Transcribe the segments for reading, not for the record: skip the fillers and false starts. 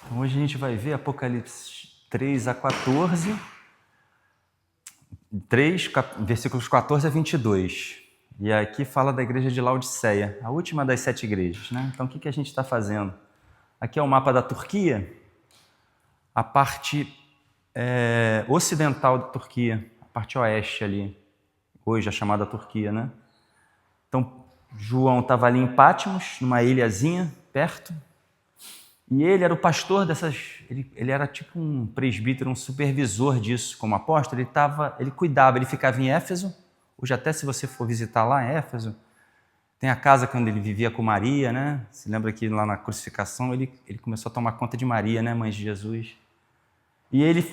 Então, hoje a gente vai ver Apocalipse 3 a 14, versículos 14 a 22. E aqui fala da igreja de Laodiceia, a última das 7 igrejas, né? Então, o que a gente está fazendo? Aqui é o mapa da Turquia, a parte ocidental da Turquia, a parte oeste ali, hoje é chamada Turquia, né? Então, João estava ali em Patmos, numa ilhazinha perto, e ele era o pastor dessas... Ele era tipo um presbítero, um supervisor disso, como apóstolo. Ele cuidava, ele ficava em Éfeso. Hoje até se você for visitar lá em Éfeso, tem a casa onde ele vivia com Maria, né? Se lembra que lá na crucificação ele começou a tomar conta de Maria, né? Mãe de Jesus. E ele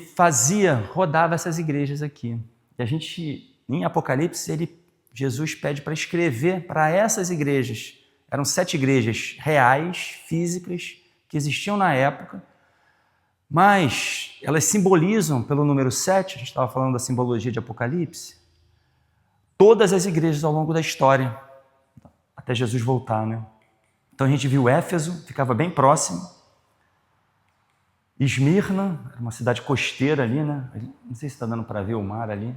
rodava essas igrejas aqui. E a gente, em Apocalipse, Jesus pede para escrever para essas igrejas. Eram 7 igrejas reais, físicas, que existiam na época, mas elas simbolizam, pelo número 7, a gente estava falando da simbologia de Apocalipse, todas as igrejas ao longo da história, até Jesus voltar, né? Então a gente viu Éfeso, ficava bem próximo, Esmirna, uma cidade costeira ali, né? Não sei se está dando para ver o mar ali.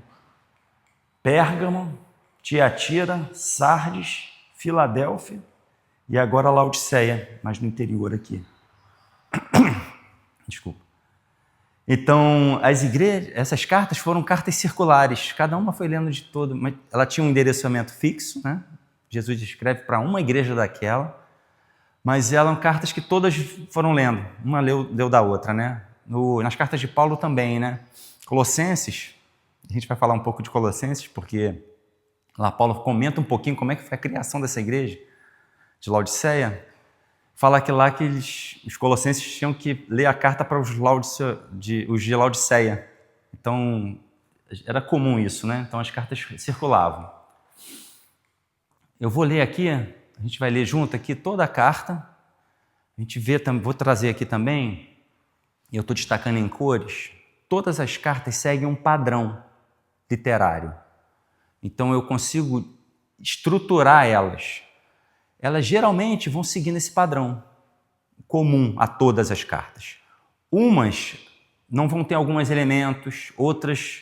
Pérgamo, Tiatira, Sardes, Filadélfia e agora Laodiceia, mais no interior aqui. Desculpa. Então, essas cartas foram cartas circulares, cada uma foi lendo de todo, mas ela tinha um endereçamento fixo, né? Jesus escreve para uma igreja daquela, mas eram cartas que todas foram lendo, uma leu da outra, né? Nas cartas de Paulo também, né? Colossenses, a gente vai falar um pouco de Colossenses, porque lá Paulo comenta um pouquinho como é que foi a criação dessa igreja de Laodiceia. Fala que lá que os colossenses tinham que ler a carta para os de Laodiceia. Então, era comum isso, né? Então, as cartas circulavam. Eu vou ler aqui, a gente vai ler junto aqui toda a carta. A gente vou trazer aqui também, e eu estou destacando em cores, todas as cartas seguem um padrão literário. Então, eu consigo estruturar elas. Elas geralmente vão seguindo esse padrão comum a todas as cartas. Umas não vão ter alguns elementos, outros,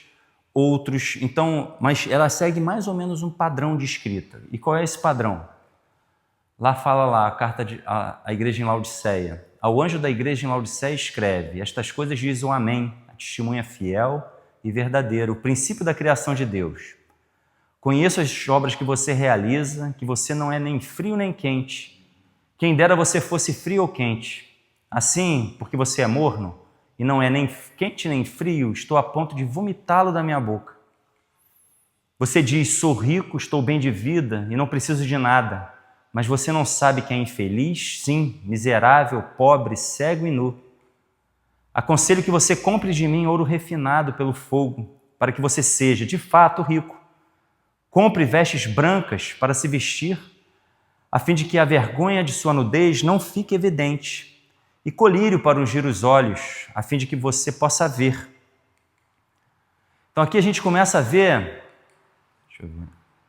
então, mas ela segue mais ou menos um padrão de escrita. E qual é esse padrão? Lá fala a carta a igreja em Laodiceia. Ao anjo da igreja em Laodiceia escreve: estas coisas diz o Amém, a testemunha fiel e verdadeira, o princípio da criação de Deus. Conheço as obras que você realiza, que você não é nem frio nem quente. Quem dera você fosse frio ou quente. Assim, porque você é morno e não é nem quente nem frio, estou a ponto de vomitá-lo da minha boca. Você diz: sou rico, estou bem de vida e não preciso de nada. Mas você não sabe que é infeliz, sim, miserável, pobre, cego e nu. Aconselho que você compre de mim ouro refinado pelo fogo, para que você seja, de fato, rico. Compre vestes brancas para se vestir, a fim de que a vergonha de sua nudez não fique evidente, e colírio para ungir os olhos, a fim de que você possa ver. Então aqui a gente começa a ver,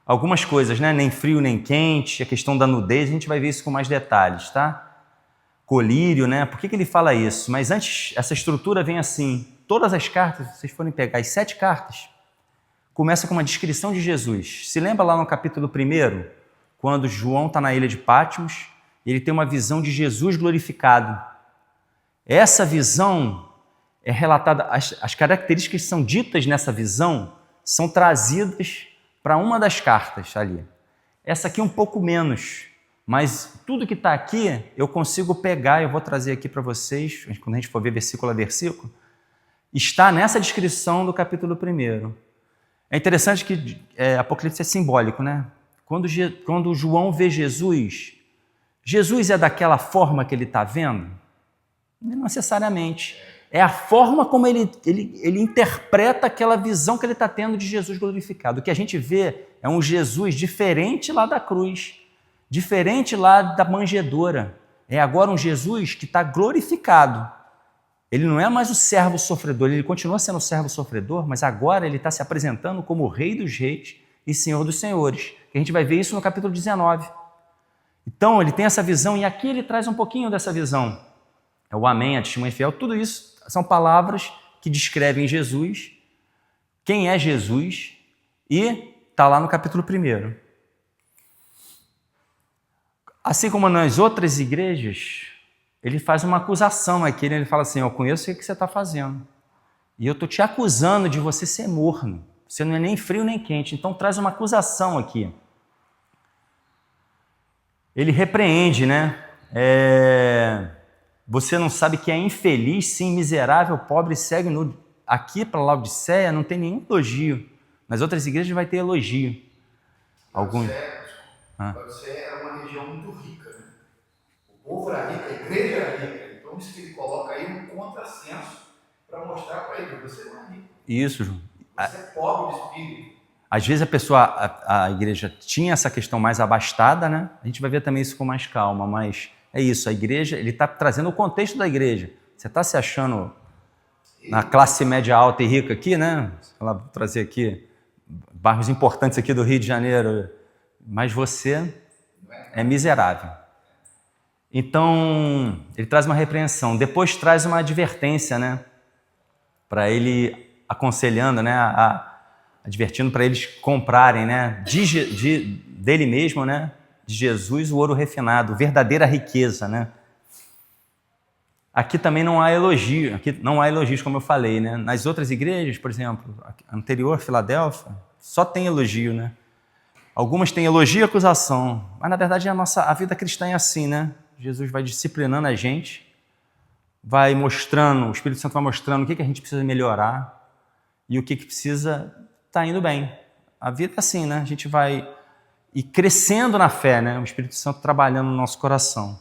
algumas coisas, né? Nem frio nem quente, a questão da nudez, a gente vai ver isso com mais detalhes, tá? Colírio, né? Por que ele fala isso? Mas antes, essa estrutura vem assim, todas as cartas, se vocês forem pegar as 7 cartas, começa com uma descrição de Jesus. Se lembra lá no capítulo 1, quando João está na ilha de Patmos, ele tem uma visão de Jesus glorificado. Essa visão é relatada, as características que são ditas nessa visão são trazidas para uma das cartas ali. Essa aqui um pouco menos, mas tudo que está aqui eu consigo pegar, eu vou trazer aqui para vocês, quando a gente for ver versículo a versículo, está nessa descrição do capítulo 1. É interessante que Apocalipse é simbólico, né? Quando João vê Jesus, Jesus é daquela forma que ele está vendo? Não necessariamente. É a forma como ele interpreta aquela visão que ele está tendo de Jesus glorificado. O que a gente vê é um Jesus diferente lá da cruz, diferente lá da manjedoura. É agora um Jesus que está glorificado. Ele não é mais o servo sofredor, ele continua sendo o servo sofredor, mas agora ele está se apresentando como o Rei dos Reis e Senhor dos Senhores. A gente vai ver isso no capítulo 19. Então, ele tem essa visão, e aqui ele traz um pouquinho dessa visão. é o amém, a testemunha fiel, tudo isso são palavras que descrevem Jesus, quem é Jesus, e está lá no capítulo 1. Assim como nas outras igrejas, ele faz uma acusação aqui, ele fala assim, eu conheço o que você está fazendo, e eu estou te acusando de você ser morno, você não é nem frio nem quente, então traz uma acusação aqui. Ele repreende, né? Você não sabe que é infeliz, sim, miserável, pobre, cego, nudo. Aqui para Laodiceia não tem nenhum elogio. Nas outras igrejas vai ter elogio. Laodiceia era uma região muito rica, né? O povo era rico, a igreja era rica. Então isso que ele coloca aí um contrassenso para mostrar para ele, você não é rico. Isso, João. Você é pobre de espírito. Às vezes a igreja tinha essa questão mais abastada, né? A gente vai ver também isso com mais calma, mas é isso, a igreja, ele está trazendo o contexto da igreja. Você está se achando na classe média alta e rica aqui, né? Vou trazer aqui bairros importantes aqui do Rio de Janeiro, mas você é miserável. Então, ele traz uma repreensão, depois traz uma advertência, né? Para ele aconselhando, né? Advertindo para eles comprarem, né? Dele mesmo, né? De Jesus, o ouro refinado, verdadeira riqueza, né? Aqui também não há elogio, aqui não há elogios, como eu falei, né? Nas outras igrejas, por exemplo, a anterior, Filadélfia, só tem elogio, né? Algumas têm elogio e acusação, mas na verdade a vida cristã é assim, né? Jesus vai disciplinando a gente, vai mostrando, o Espírito Santo vai mostrando o que a gente precisa melhorar e o que precisa estar indo bem. A vida é assim, né? A gente vai ir crescendo na fé, né? O Espírito Santo trabalhando no nosso coração.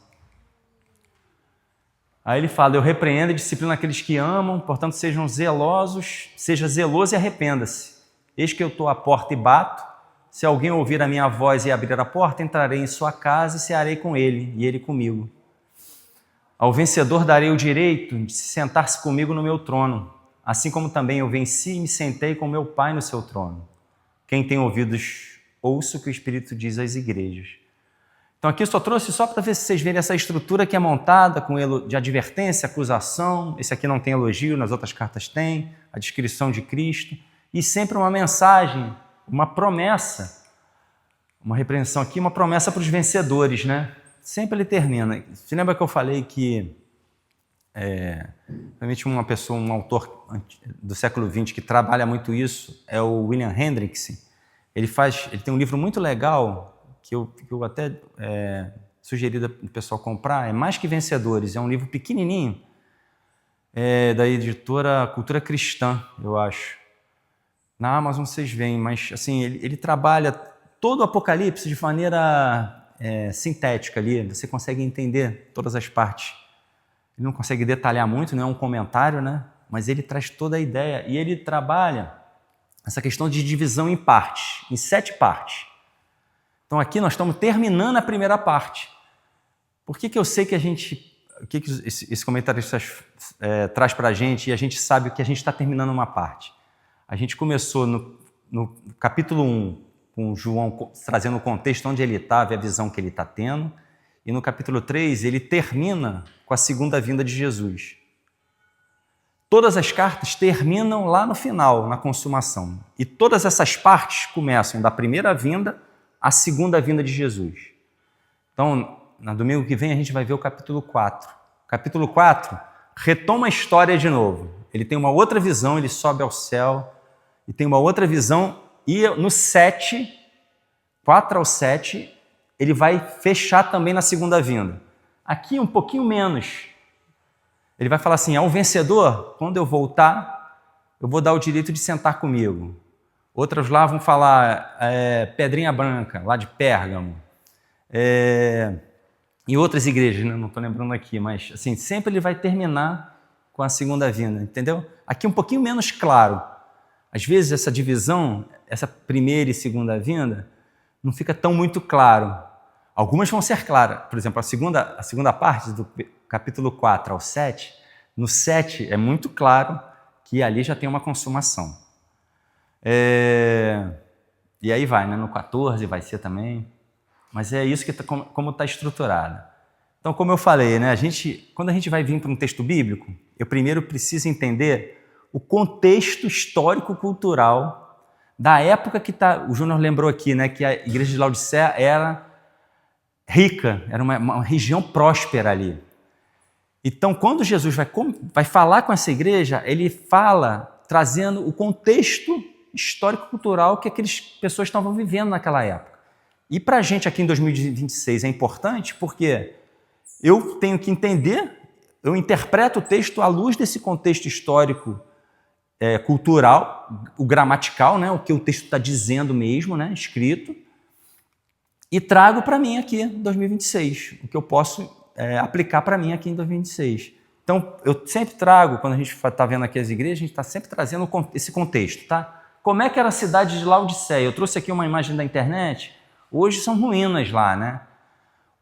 Aí ele fala, eu repreendo e disciplino aqueles que amam, portanto seja zeloso e arrependa-se. Eis que eu estou à porta e bato, se alguém ouvir a minha voz e abrir a porta, entrarei em sua casa e cearei com ele, e ele comigo. Ao vencedor darei o direito de sentar-se comigo no meu trono, assim como também eu venci e me sentei com meu Pai no seu trono. Quem tem ouvidos, ouça o que o Espírito diz às igrejas. Então aqui eu só trouxe só para ver se vocês verem essa estrutura que é montada de advertência, acusação. Esse aqui não tem elogio, nas outras cartas tem, a descrição de Cristo. E sempre uma mensagem, uma promessa, uma repreensão aqui, uma promessa para os vencedores, né? Sempre ele termina. Você lembra que eu falei que realmente uma pessoa, um autor do século XX que trabalha muito isso é o William Hendriksen. Ele tem um livro muito legal que eu até sugeri o pessoal comprar, é Mais Que Vencedores, é um livro pequenininho, da editora Cultura Cristã, eu acho. Na Amazon vocês veem, mas assim, ele trabalha todo o Apocalipse de maneira sintética ali, você consegue entender todas as partes. Ele não consegue detalhar muito, não é um comentário, né? Mas ele traz toda a ideia e ele trabalha essa questão de divisão em partes, em 7 partes. Então aqui nós estamos terminando a primeira parte. Por que eu sei que esse comentarista traz para a gente e a gente sabe que a gente está terminando uma parte? A gente começou no capítulo 1, com João trazendo o contexto onde ele estava e a visão que ele está tendo, e no capítulo 3 ele termina com a segunda vinda de Jesus. Todas as cartas terminam lá no final, na consumação. E todas essas partes começam da primeira vinda à segunda vinda de Jesus. Então, no domingo que vem, a gente vai ver o capítulo 4. O capítulo 4 retoma a história de novo. Ele tem uma outra visão, ele sobe ao céu, e tem uma outra visão, e no 7, 4 ao 7, ele vai fechar também na segunda vinda. Aqui um pouquinho menos. Ele vai falar assim, ao vencedor, quando eu voltar, eu vou dar o direito de sentar comigo. Outras lá vão falar Pedrinha Branca, lá de Pérgamo. Em outras igrejas, né? Não estou lembrando aqui, mas assim, sempre ele vai terminar com a segunda vinda, entendeu? Aqui um pouquinho menos claro. Às vezes essa divisão, essa primeira e segunda vinda, não fica tão muito claro. Algumas vão ser claras. Por exemplo, a segunda parte do capítulo 4 ao 7, no 7 é muito claro que ali já tem uma consumação. E aí vai, né? No 14 vai ser também. Mas é isso como está estruturado. Então, como eu falei, né, quando a gente vai vir para um texto bíblico, eu primeiro preciso entender o contexto histórico-cultural da época que está. O Júnior lembrou aqui, né, que a igreja de Laodiceia era rica, era uma região próspera ali. Então, quando Jesus vai falar com essa igreja, ele fala trazendo o contexto histórico-cultural que aquelas pessoas estavam vivendo naquela época. E para a gente aqui em 2026 é importante porque eu tenho que entender, eu interpreto o texto à luz desse contexto histórico, cultural, o gramatical, né, o que o texto está dizendo mesmo, né, escrito, e trago para mim aqui em 2026, o que eu posso aplicar para mim aqui em 2026. Então, eu sempre trago, quando a gente está vendo aqui as igrejas, a gente está sempre trazendo esse contexto, tá? Como é que era a cidade de Laodiceia? Eu trouxe aqui uma imagem da internet, hoje são ruínas lá, né?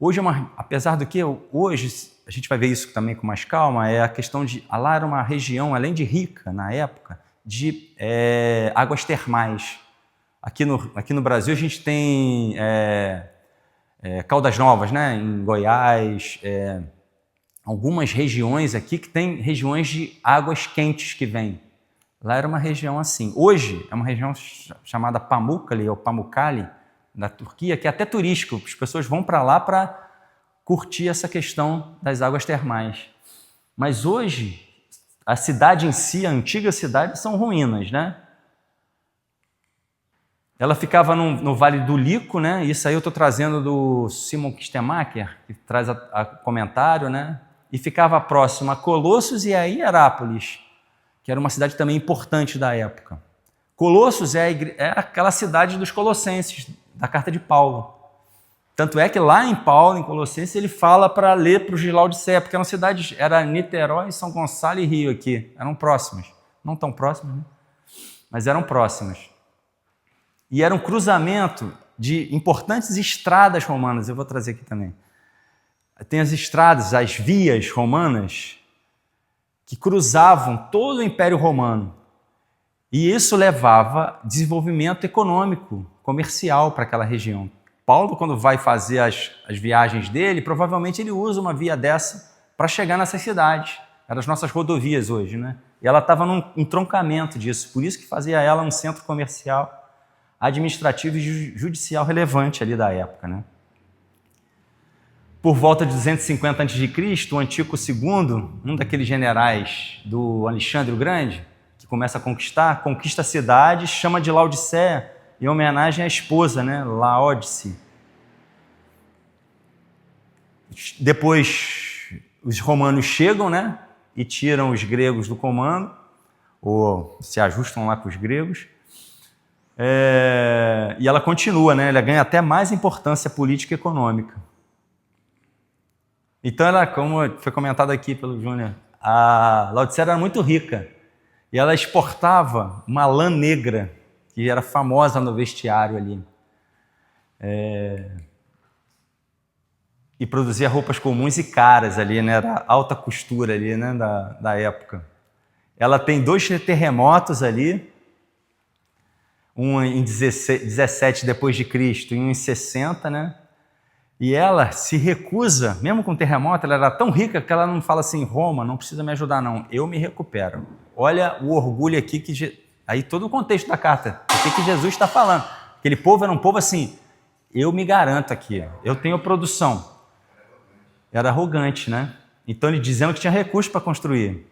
Hoje, apesar do que, hoje, a gente vai ver isso também com mais calma, é a questão de, lá era uma região, além de rica na época, de águas termais. Aqui no Brasil a gente tem Caldas Novas, né? Em Goiás, algumas regiões aqui que tem regiões de águas quentes que vêm. Lá era uma região assim. Hoje é uma região chamada Pamukkale ou Pamukkale, da Turquia, que é até turístico. As pessoas vão para lá para curtir essa questão das águas termais. Mas hoje, a cidade em si, a antiga cidade, são ruínas, né? Ela ficava no Vale do Lico, né? Isso aí eu estou trazendo do Simon Kistemacher, que traz a comentário, né? E ficava próximo a Colossos e a Hierápolis, que era uma cidade também importante da época. Colossos é aquela cidade dos Colossenses, da carta de Paulo. Tanto é que lá em Paulo, em Colossenses, ele fala para ler para os de Laodiceia, porque eram cidades, era Niterói, São Gonçalo e Rio aqui, eram próximas. Não tão próximas, né? Mas eram próximas. E era um cruzamento de importantes estradas romanas, eu vou trazer aqui também. Tem as estradas, as vias romanas, que cruzavam todo o Império Romano. E isso levava desenvolvimento econômico, comercial para aquela região. Paulo, quando vai fazer as viagens dele, provavelmente ele usa uma via dessa para chegar nessas cidades. Eram as nossas rodovias hoje, né? E ela estava num entroncamento disso, por isso que fazia ela um centro comercial, administrativo e judicial relevante ali da época, né? Por volta de 250 a.C., o Antíoco II, um daqueles generais do Alexandre o Grande, que começa a conquista a cidade, chama de Laodiceia, em homenagem à esposa, né, Laodice. Depois, os romanos chegam, né, e tiram os gregos do comando, ou se ajustam lá com os gregos, e ela continua, né, ela ganha até mais importância política e econômica. Então, ela, como foi comentado aqui pelo Júnior, a Laodiceia era muito rica e ela exportava uma lã negra, que era famosa no vestiário ali. E produzia roupas comuns e caras ali, né? Era alta costura ali, né? Da época. Ela tem 2 terremotos ali, um em 17 depois de Cristo e um em 60, né? E ela se recusa, mesmo com o terremoto, ela era tão rica que ela não fala assim, Roma, não precisa me ajudar não, eu me recupero. Olha o orgulho aqui, aí todo o contexto da carta, o que Jesus está falando. Aquele povo era um povo assim, eu me garanto aqui, eu tenho produção. Era arrogante, né? Então ele dizendo que tinha recursos para construir.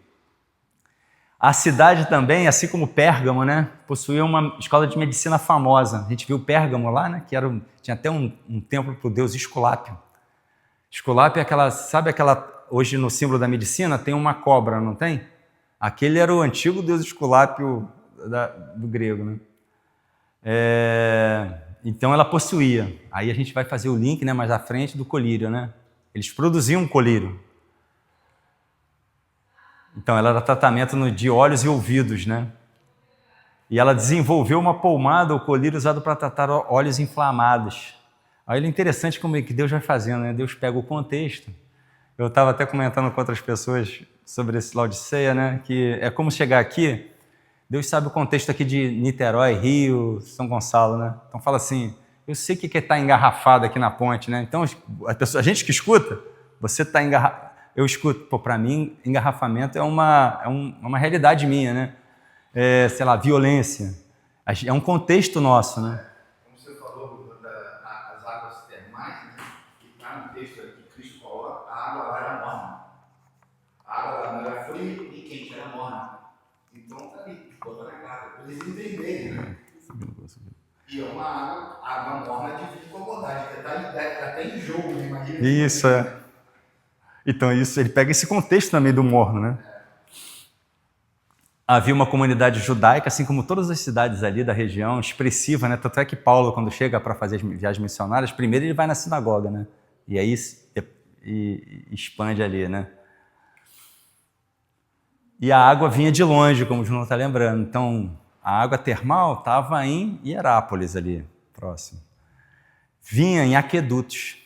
A cidade também, assim como Pérgamo, né, possuía uma escola de medicina famosa. A gente viu Pérgamo lá, né, que tinha até um templo para o deus Esculápio. Esculápio é hoje no símbolo da medicina tem uma cobra, não tem? Aquele era o antigo deus Esculápio do grego, né? Então ela possuía. Aí a gente vai fazer o link, né, mais à frente do colírio, né? Eles produziam colírio. Então, ela era tratamento de olhos e ouvidos, né? E ela desenvolveu uma pomada, o colírio usado para tratar olhos inflamados. Aí é interessante como é que Deus vai fazendo, né? Deus pega o contexto. Eu estava até comentando com outras pessoas sobre esse Laodiceia, né? Que é como chegar aqui, Deus sabe o contexto aqui de Niterói, Rio, São Gonçalo, né? Então fala assim, eu sei o que é estar engarrafado aqui na ponte, né? Então, a gente que escuta, Você está engarrafado. Eu escuto, para mim, engarrafamento é uma realidade minha, né? Sei lá, violência. É um contexto nosso, né? Como você falou das águas termais, né? Que está no texto que Cristo coloca, a água lá era morna. A água lá não era fria e quente, era morna. Então está ali, bota na cara, para eles entenderem, né? E é uma água morna de incomodar, que está até em jogo, né? Imagina. Isso, Então, ele pega esse contexto também do morno, né? Havia uma comunidade judaica, assim como todas as cidades ali da região, expressiva, né? Tanto é que Paulo, quando chega para fazer as viagens missionárias, primeiro ele vai na sinagoga, né? E aí expande ali, né? E a água vinha de longe, como o João está lembrando. Então, a água termal estava em Hierápolis ali, próximo. Vinha em aquedutos.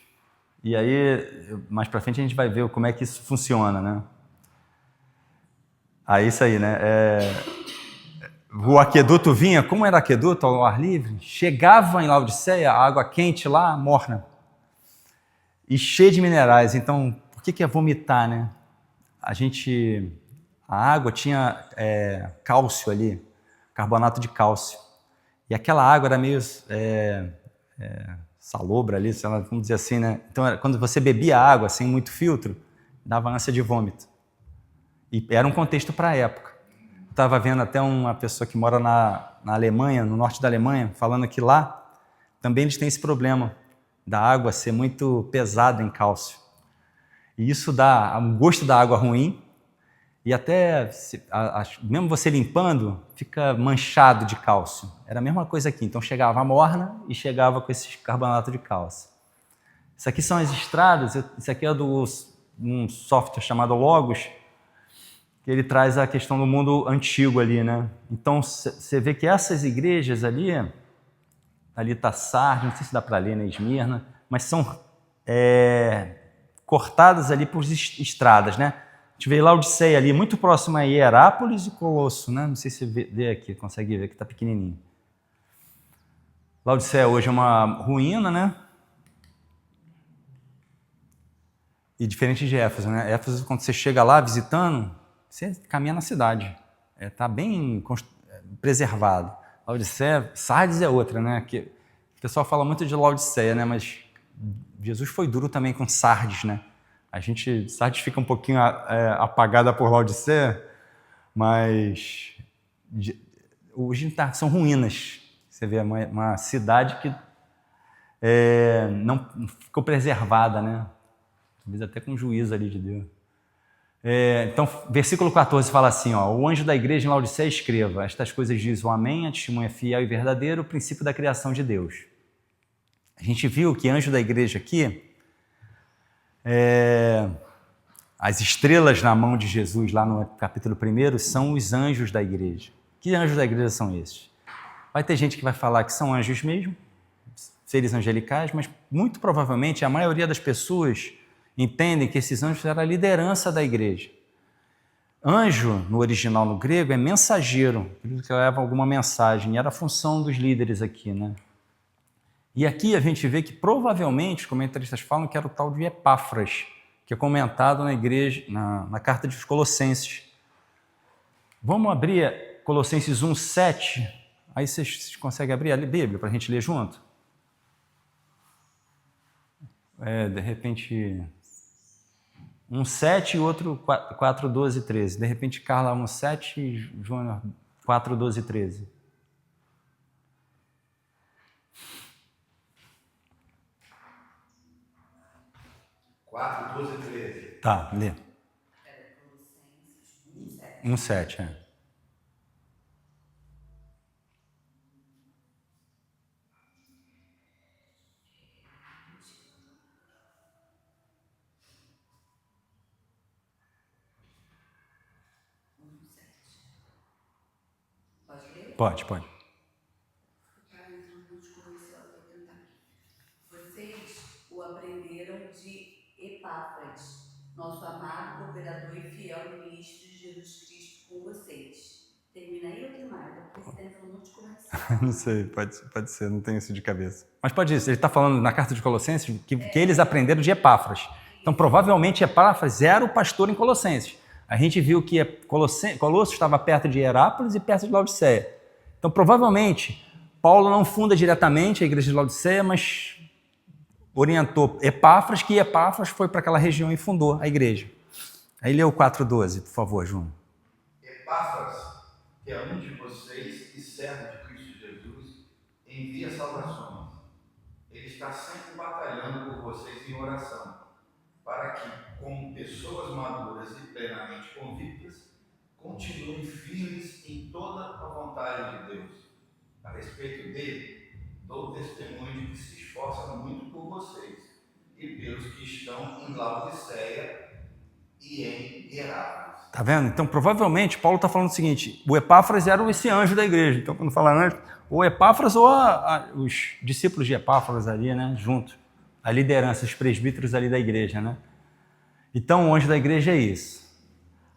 E aí, mais para frente, a gente vai ver como é que isso funciona, né? Isso aí, né? O aqueduto vinha, como era aqueduto ao ar livre, chegava em Laodiceia, a água quente lá, morna. E cheia de minerais. Então, por que é vomitar, né? A água tinha cálcio ali, carbonato de cálcio. E aquela água era meio salobra ali, sei lá, vamos dizer assim, né? Então, quando você bebia água sem muito filtro, dava ânsia de vômito. E era um contexto para a época. Estava vendo até uma pessoa que mora na Alemanha, no norte da Alemanha, falando que lá também eles têm esse problema da água ser muito pesada em cálcio. E isso dá um gosto da água ruim e até, mesmo você limpando, fica manchado de cálcio. Era a mesma coisa aqui. Então chegava morna e chegava com esse carbonato de cálcio. Isso aqui são as estradas, isso aqui é um software chamado Logos, que ele traz a questão do mundo antigo ali, né? Então, você vê que essas igrejas ali está Sardes, não sei se dá para ler, né, Esmirna, mas são cortadas ali por estradas, né? A gente vê Laodiceia ali, muito próximo a Hierápolis e Colosso, né? Não sei se você vê aqui, consegue ver que está pequenininho. Laodiceia hoje é uma ruína, né? E diferente de Éfeso, né? Éfeso, quando você chega lá visitando, você caminha na cidade. Está bem preservado. Laodiceia, Sardes é outra, né? Que o pessoal fala muito de Laodiceia, né? Mas Jesus foi duro também com Sardes, né? Sardes fica um pouquinho apagada por Laodiceia, mas hoje são ruínas. Você vê uma cidade que não ficou preservada, né? Talvez até com juízo ali de Deus. Então, versículo 14 fala assim, ó, o anjo da igreja em Laodiceia escreva, estas coisas diz o Amém, a testemunha fiel e verdadeira, o princípio da criação de Deus. A gente viu que anjo da igreja aqui, as estrelas na mão de Jesus, lá no capítulo 1, são os anjos da igreja. Que anjos da igreja são esses? Vai ter gente que vai falar que são anjos mesmo, seres angelicais, mas muito provavelmente a maioria das pessoas entendem que esses anjos eram a liderança da igreja. Anjo, no original no grego, é mensageiro, que leva alguma mensagem, e era a função dos líderes aqui, né? E aqui a gente vê que provavelmente os comentaristas falam que era o tal de Epáfras, que é comentado na igreja, na carta dos Colossenses. Vamos abrir Colossenses 1:7. Aí vocês conseguem abrir a Bíblia para a gente ler junto? De repente 1:7 e outro 4:12-13. De repente Carla 1:7 e Júnior 4:12-13. Quatro, 12 e 13. Tá, lê. 1:7, Pode. Vocês o aprenderam de Epáfras, nosso amado cooperador e fiel ministro de Jesus Cristo com vocês. Termina aí ou tem mais? Porque você tem um monte de coração. Não sei, pode ser, não tenho isso de cabeça. Mas pode isso, ele está falando na carta de Colossenses que eles aprenderam de Epáfras. Então, provavelmente, Epáfras era o pastor em Colossenses. A gente viu que Colossos estava perto de Hierápolis e perto de Laodiceia. Então, provavelmente, Paulo não funda diretamente a igreja de Laodiceia, mas orientou Epáfras, que Epáfras foi para aquela região e fundou a igreja. Aí lê o 4:12, por favor, João. Epáfras, que é um de vocês e servo de Cristo Jesus, envia saudações. Ele está sempre batalhando por vocês em oração, para que, como pessoas maduras e plenamente convictas, continuem firmes em toda a vontade de Deus. A respeito dele, dou testemunho de que se esforça muito por vocês e pelos que estão em Laodiceia e em Hierápolis. Tá vendo? Então, provavelmente, Paulo está falando o seguinte, o Epáfras era esse anjo da igreja. Então, quando fala anjo, ou Epáfras ou os discípulos de Epáfras ali, né, junto. A liderança, os presbíteros ali da igreja, né? Então, o anjo da igreja é isso.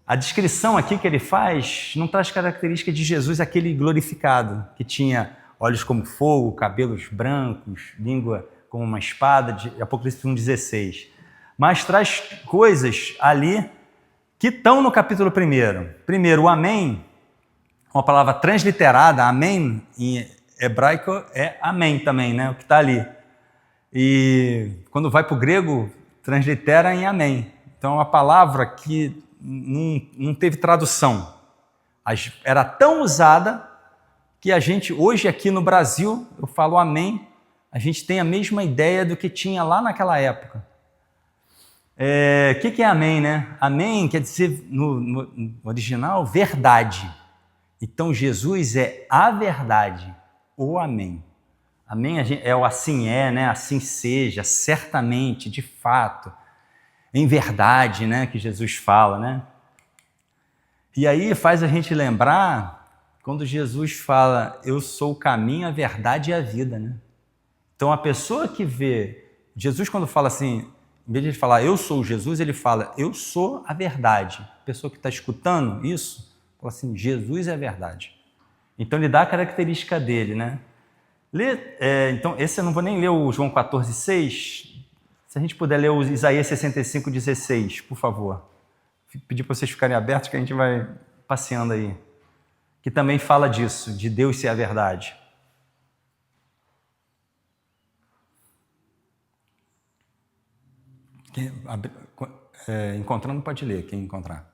A descrição aqui que ele faz não traz características de Jesus, aquele glorificado, que tinha olhos como fogo, cabelos brancos, língua como uma espada, de Apocalipse 1,16. Mas traz coisas ali que estão no capítulo 1. Primeiro, o amém, uma palavra transliterada, amém, em hebraico é amém também, né? O que está ali. E quando vai para o grego, translitera em amém. Então, é uma palavra que não teve tradução. Era tão usada que a gente, hoje aqui no Brasil, eu falo amém, a gente tem a mesma ideia do que tinha lá naquela época. O que é amém, né? Amém quer dizer, no original, verdade. Então, Jesus é a verdade, o amém. Amém é o assim é, né? Assim seja, certamente, de fato, em verdade, né? Que Jesus fala, né? E aí faz a gente lembrar quando Jesus fala, eu sou o caminho, a verdade e a vida, né? Então, a pessoa que vê, Jesus quando fala assim, em vez de ele falar, eu sou Jesus, ele fala, eu sou a verdade. A pessoa que está escutando isso, fala assim, Jesus é a verdade. Então, ele dá a característica dele, né? Então, esse eu não vou nem ler o João 14:6. Se a gente puder ler o Isaías 65:16, por favor. Pedir para vocês ficarem abertos que a gente vai passeando aí. Que também fala disso, de Deus ser a verdade. Encontrando pode ler, quem encontrar.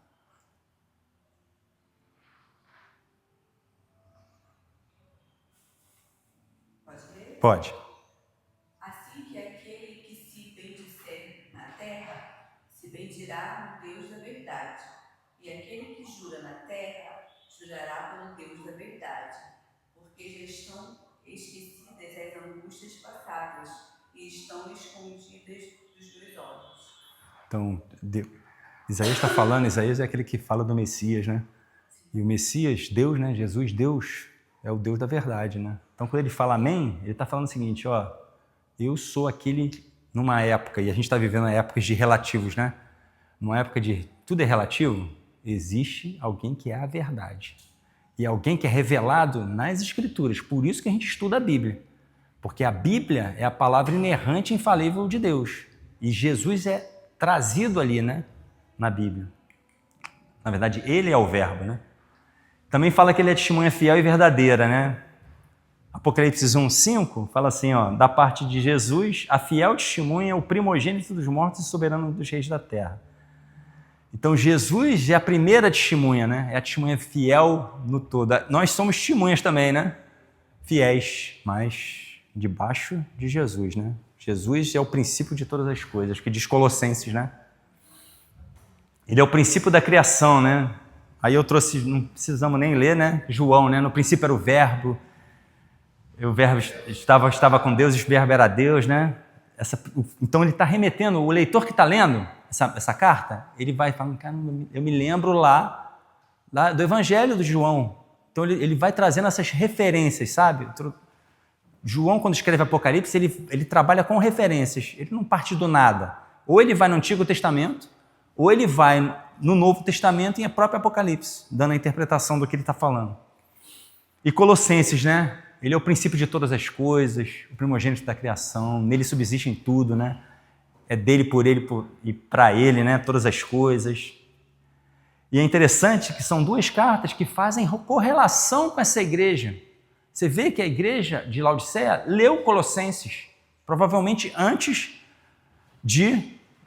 Pode ler? Pode. Assim que aquele que se bendizer na terra, se bendirá no Deus da verdade. E aquele que jura na terra, jurará pelo Deus da verdade. Porque já estão esquecidas as angústias passadas e estão escondidas dos meus olhos. Então, Isaías está falando, Isaías é aquele que fala do Messias, né? E o Messias, Deus, né? Jesus, Deus, é o Deus da verdade, né? Então, quando ele fala amém, ele está falando o seguinte, ó, eu sou aquele, numa época, e a gente está vivendo épocas de relativos, né? Numa época de tudo é relativo, existe alguém que é a verdade. E alguém que é revelado nas Escrituras. Por isso que a gente estuda a Bíblia. Porque a Bíblia é a palavra inerrante e infalível de Deus. E Jesus é trazido ali, né? Na Bíblia. Na verdade, ele é o verbo, né? Também fala que ele é testemunha fiel e verdadeira, né? Apocalipse 1:5 fala assim, ó, da parte de Jesus, a fiel testemunha, o primogênito dos mortos e soberano dos reis da terra. Então, Jesus é a primeira testemunha, né? É a testemunha fiel no todo. Nós somos testemunhas também, né? Fiéis, mas debaixo de Jesus, né? Jesus é o princípio de todas as coisas, que diz Colossenses, né? Ele é o princípio da criação, né? Aí eu trouxe, não precisamos nem ler, né? João, né? No princípio era o verbo estava com Deus e o verbo era Deus, né? Então ele está remetendo, o leitor que está lendo essa carta, ele vai falando, cara, eu me lembro lá do Evangelho de João. Então ele vai trazendo essas referências, sabe? João, quando escreve Apocalipse, ele trabalha com referências, ele não parte do nada. Ou ele vai no Antigo Testamento, ou ele vai no Novo Testamento e é próprio Apocalipse, dando a interpretação do que ele está falando. E Colossenses, né? Ele é o princípio de todas as coisas, o primogênito da criação, nele subsiste em tudo, né? é dele, por ele e para ele, né? Todas as coisas. E é interessante que são duas cartas que fazem correlação com essa igreja. Você vê que a igreja de Laodiceia leu Colossenses,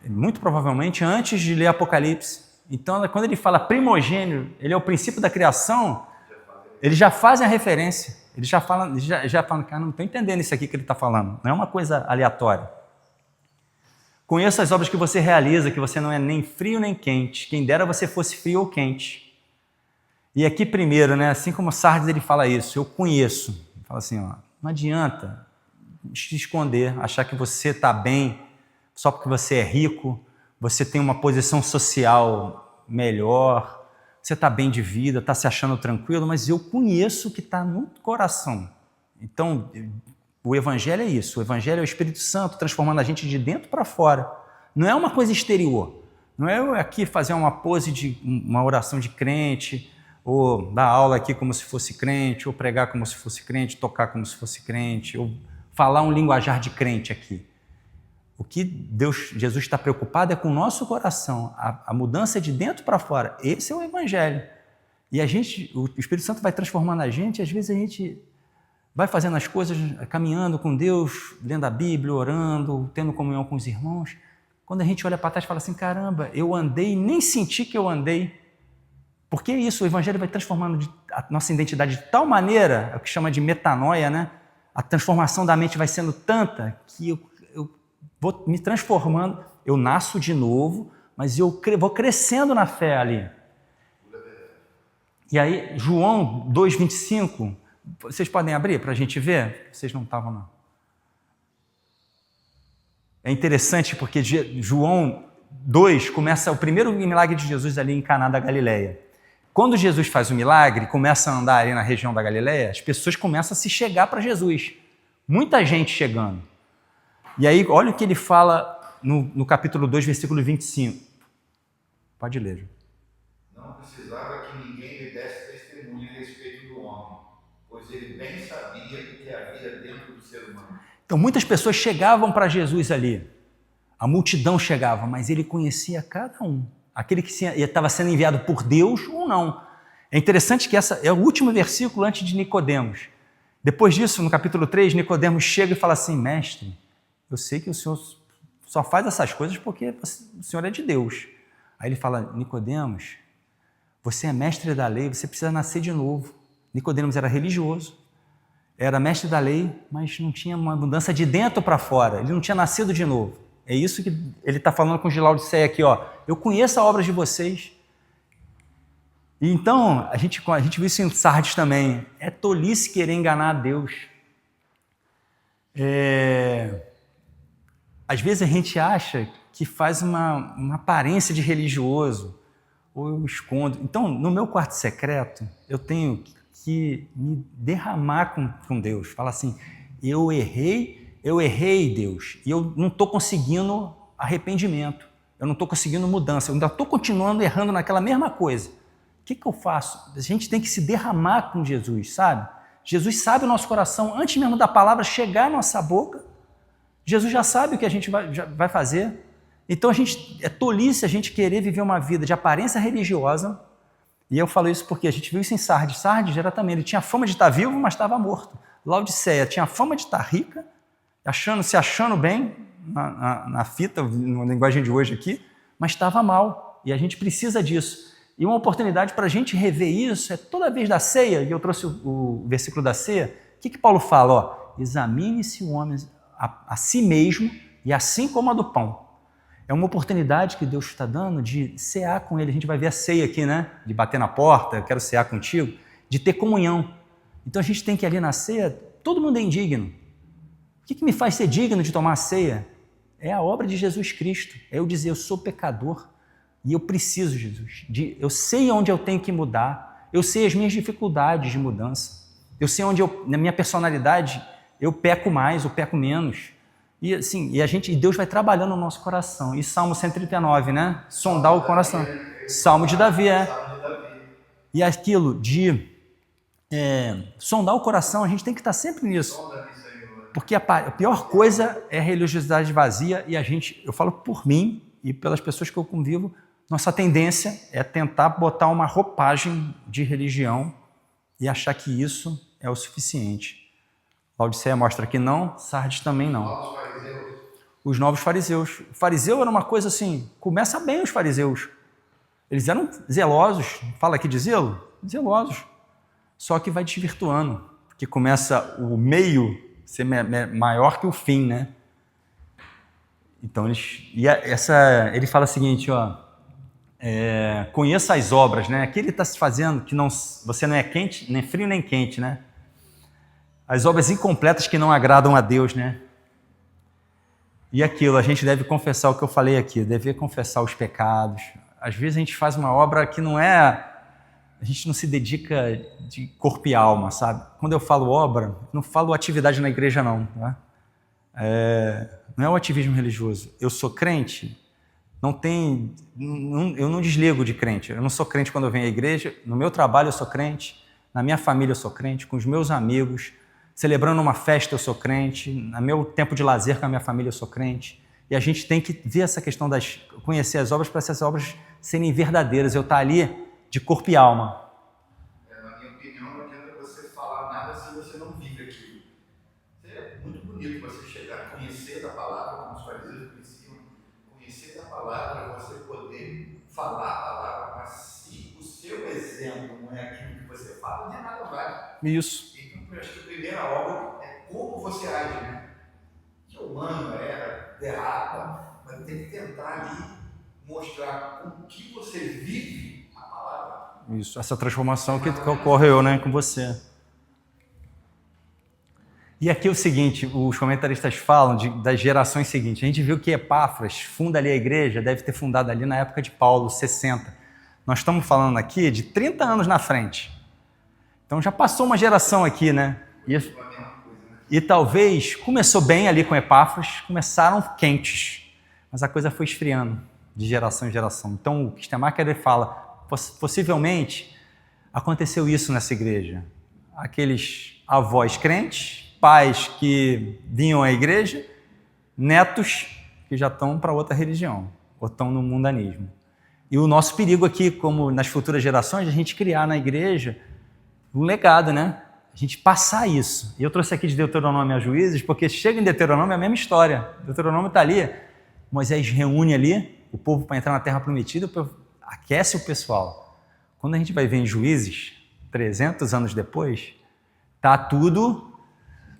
muito provavelmente antes de ler Apocalipse. Então, quando ele fala primogênito, ele é o princípio da criação, eles já fazem a referência. Eles já falam, cara, não estou entendendo isso aqui que ele está falando. Não é uma coisa aleatória. Conheço as obras que você realiza, que você não é nem frio nem quente. Quem dera você fosse frio ou quente. E aqui primeiro, né, assim como Sardes ele fala isso, eu conheço. Ele fala assim, ó, não adianta se esconder, achar que você está bem só porque você é rico, você tem uma posição social melhor, você está bem de vida, está se achando tranquilo, mas eu conheço o que está no coração. Então, o Evangelho é isso. O Evangelho é o Espírito Santo transformando a gente de dentro para fora. Não é uma coisa exterior. Não é eu aqui fazer uma pose de uma oração de crente, ou dar aula aqui como se fosse crente, ou pregar como se fosse crente, tocar como se fosse crente, ou falar um linguajar de crente aqui. O que Jesus está preocupado é com o nosso coração. A mudança é de dentro para fora. Esse é o Evangelho. E o Espírito Santo vai transformando a gente, e às vezes a gente vai fazendo as coisas, caminhando com Deus, lendo a Bíblia, orando, tendo comunhão com os irmãos. Quando a gente olha para trás e fala assim, caramba, eu andei e nem senti que eu andei. Porque é isso, o Evangelho vai transformando a nossa identidade de tal maneira, é o que chama de metanoia, né? A transformação da mente vai sendo tanta que eu vou me transformando, eu nasço de novo, mas eu vou crescendo na fé ali. E aí, João 2,25, vocês podem abrir para a gente ver? Vocês não estavam, não. É interessante porque João 2 começa o primeiro milagre de Jesus ali em Caná da Galileia. Quando Jesus faz o milagre, começa a andar ali na região da Galileia, as pessoas começam a se chegar para Jesus. Muita gente chegando. E aí, olha o que ele fala no capítulo 2, versículo 25. Pode ler, Ju. Não precisava que ninguém lhe desse testemunho a respeito do homem, pois ele bem sabia o que havia dentro do ser humano. Então, muitas pessoas chegavam para Jesus ali. A multidão chegava, mas ele conhecia cada um. Aquele que estava sendo enviado por Deus ou não. É interessante que essa é o último versículo antes de Nicodemos. Depois disso, no capítulo 3, Nicodemos chega e fala assim, mestre, eu sei que o senhor só faz essas coisas porque o senhor é de Deus. Aí ele fala, Nicodemos, você é mestre da lei, você precisa nascer de novo. Nicodemos era religioso, era mestre da lei, mas não tinha uma mudança de dentro para fora, ele não tinha nascido de novo. É isso que ele está falando com os de Laodiceia aqui, ó. Eu conheço a obra de vocês. E então, a gente viu isso em Sardes também. É tolice querer enganar a Deus. Às vezes a gente acha que faz uma aparência de religioso, ou eu escondo. Então, no meu quarto secreto, eu tenho que me derramar com Deus. Fala assim, eu errei, Deus, e eu não estou conseguindo arrependimento, eu não estou conseguindo mudança, eu ainda estou continuando errando naquela mesma coisa. O que eu faço? A gente tem que se derramar com Jesus, sabe? Jesus sabe o nosso coração, antes mesmo da palavra chegar à nossa boca, Jesus já sabe o que a gente vai fazer. Então é tolice a gente querer viver uma vida de aparência religiosa, e eu falo isso porque a gente viu isso em Sardes. Sardes era também, ele tinha fama de estar vivo, mas estava morto. Laodiceia tinha fama de estar rica, se achando bem na fita, na linguagem de hoje aqui, mas estava mal, e a gente precisa disso. E uma oportunidade para a gente rever isso é toda vez da ceia, e eu trouxe o versículo da ceia, o que Paulo fala? Ó, examine-se o homem a si mesmo, e assim como a do pão. É uma oportunidade que Deus está dando de cear com ele. A gente vai ver a ceia aqui, né? De bater na porta, eu quero cear contigo, de ter comunhão. Então a gente tem que ir ali na ceia, todo mundo é indigno. O que me faz ser digno de tomar a ceia? É a obra de Jesus Cristo. É eu dizer, eu sou pecador e eu preciso, Jesus. Eu sei onde eu tenho que mudar. Eu sei as minhas dificuldades de mudança. Eu sei onde na minha personalidade, eu peco mais, eu peco menos. E assim, e Deus vai trabalhando no nosso coração. E Salmo 139, né? Sondar o coração. Salmo de Davi, E aquilo de sondar o coração, a gente tem que estar sempre nisso. Porque a pior coisa é a religiosidade vazia e eu falo por mim e pelas pessoas que eu convivo, nossa tendência é tentar botar uma roupagem de religião e achar que isso é o suficiente. Laodiceia mostra que não, Sardes também não. Os novos fariseus. O fariseu era uma coisa assim, começa bem os fariseus. Eles eram zelosos, fala aqui de zelo? Zelosos. Só que vai desvirtuando, porque começa o meio a ser maior que o fim, né? Então ele fala o seguinte, ó, conheça as obras, né? Aqui ele está se fazendo que você não é quente, nem frio nem quente, né? As obras incompletas que não agradam a Deus, né? E aquilo, a gente deve confessar o que eu falei aqui, deve confessar os pecados. Às vezes a gente faz uma obra que não é... A gente não se dedica de corpo e alma, sabe? Quando eu falo obra, não falo atividade na igreja, não. Tá? Não é o ativismo religioso. Eu sou crente, eu não desligo de crente. Eu não sou crente quando eu venho à igreja. No meu trabalho eu sou crente, na minha família eu sou crente, com os meus amigos, celebrando uma festa eu sou crente, no meu tempo de lazer com a minha família eu sou crente. E a gente tem que ver essa questão conhecer as obras para essas obras serem verdadeiras. Eu estar ali de corpo e alma. Na minha opinião, não adianta você falar nada se você não vive aquilo. É muito bonito você chegar a conhecer da palavra, como os fariseus conheciam, conhecer da palavra, você poder falar a palavra, mas se o seu exemplo não é aquilo que você fala, de nada vale. Isso. Então, eu acho que a primeira obra é como você age, né? Que humano derrapa, mas tem que tentar ali mostrar com o que você vive a palavra. Isso, essa transformação que ocorreu, né, com você. E aqui é o seguinte, os comentaristas falam das gerações seguintes. A gente viu que Epáfras funda ali a igreja, deve ter fundado ali na época de Paulo, 60. Nós estamos falando aqui de 30 anos na frente. Então já passou uma geração aqui, né? E talvez começou bem ali com Epáfras, começaram quentes, mas a coisa foi esfriando de geração em geração. Então o Kistemaker ele fala, possivelmente aconteceu isso nessa igreja. Aqueles avós crentes, pais que vinham à igreja, netos que já estão para outra religião, ou estão no mundanismo. E o nosso perigo aqui, como nas futuras gerações, é a gente criar na igreja um legado, né? A gente passar isso. E eu trouxe aqui de Deuteronômio a Juízes, porque chega em Deuteronômio é a mesma história. Deuteronômio está ali, Moisés reúne ali o povo para entrar na terra prometida, aquece o pessoal. Quando a gente vai ver em Juízes, 300 anos depois, está tudo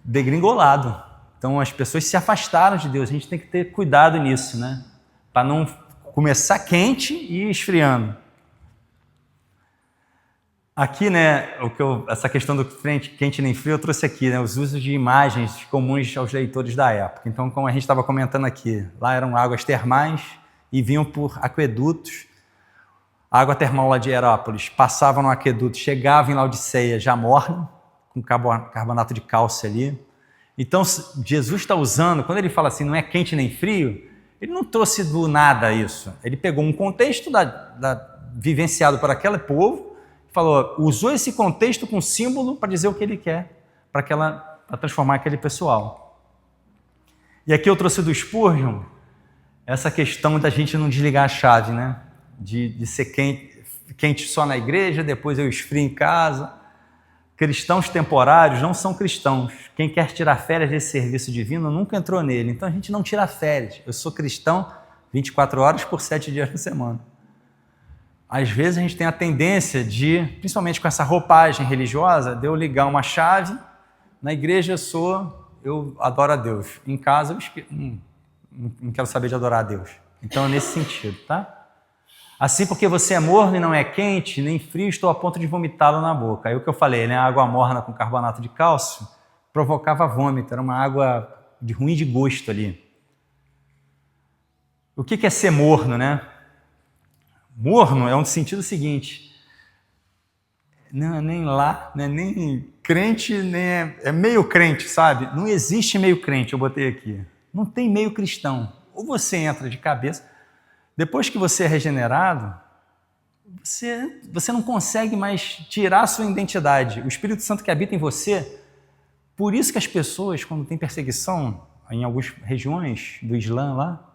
degringolado. Então as pessoas se afastaram de Deus. A gente tem que ter cuidado nisso, né? Para não começar quente e esfriando. Aqui, né, essa questão do quente nem frio, eu trouxe aqui, né, os usos de imagens comuns aos leitores da época. Então, como a gente estava comentando aqui, lá eram águas termais e vinham por aquedutos. A água termal lá de Herápolis passava no aqueduto, chegava em Laodiceia já morna, com carbonato de cálcio ali. Então, Jesus está usando, quando ele fala assim, não é quente nem frio, ele não trouxe do nada isso. Ele pegou um contexto vivenciado por aquele povo, usou esse contexto com símbolo para dizer o que ele quer, para transformar aquele pessoal. E aqui eu trouxe do Spurgeon essa questão da gente não desligar a chave, né? De ser quente só na igreja, depois eu esfrio em casa. Cristãos temporários não são cristãos. Quem quer tirar férias desse serviço divino nunca entrou nele. Então a gente não tira férias. Eu sou cristão 24 horas por 7 dias na semana. Às vezes a gente tem a tendência de, principalmente com essa roupagem religiosa, de eu ligar uma chave, na igreja eu adoro a Deus, em casa eu não quero saber de adorar a Deus. Então é nesse sentido, tá? Assim, porque você é morno e não é quente, nem frio, estou a ponto de vomitá-lo na boca. Aí o que eu falei, né? A água morna com carbonato de cálcio provocava vômito, era uma água de ruim de gosto ali. O que é ser morno, né? Morno é um sentido seguinte, não é nem lá, não é nem crente, nem é meio crente, sabe? Não existe meio crente, eu botei aqui. Não tem meio cristão. Ou você entra de cabeça, depois que você é regenerado, você não consegue mais tirar a sua identidade. O Espírito Santo que habita em você Por isso que as pessoas, quando tem perseguição em algumas regiões do Islã lá,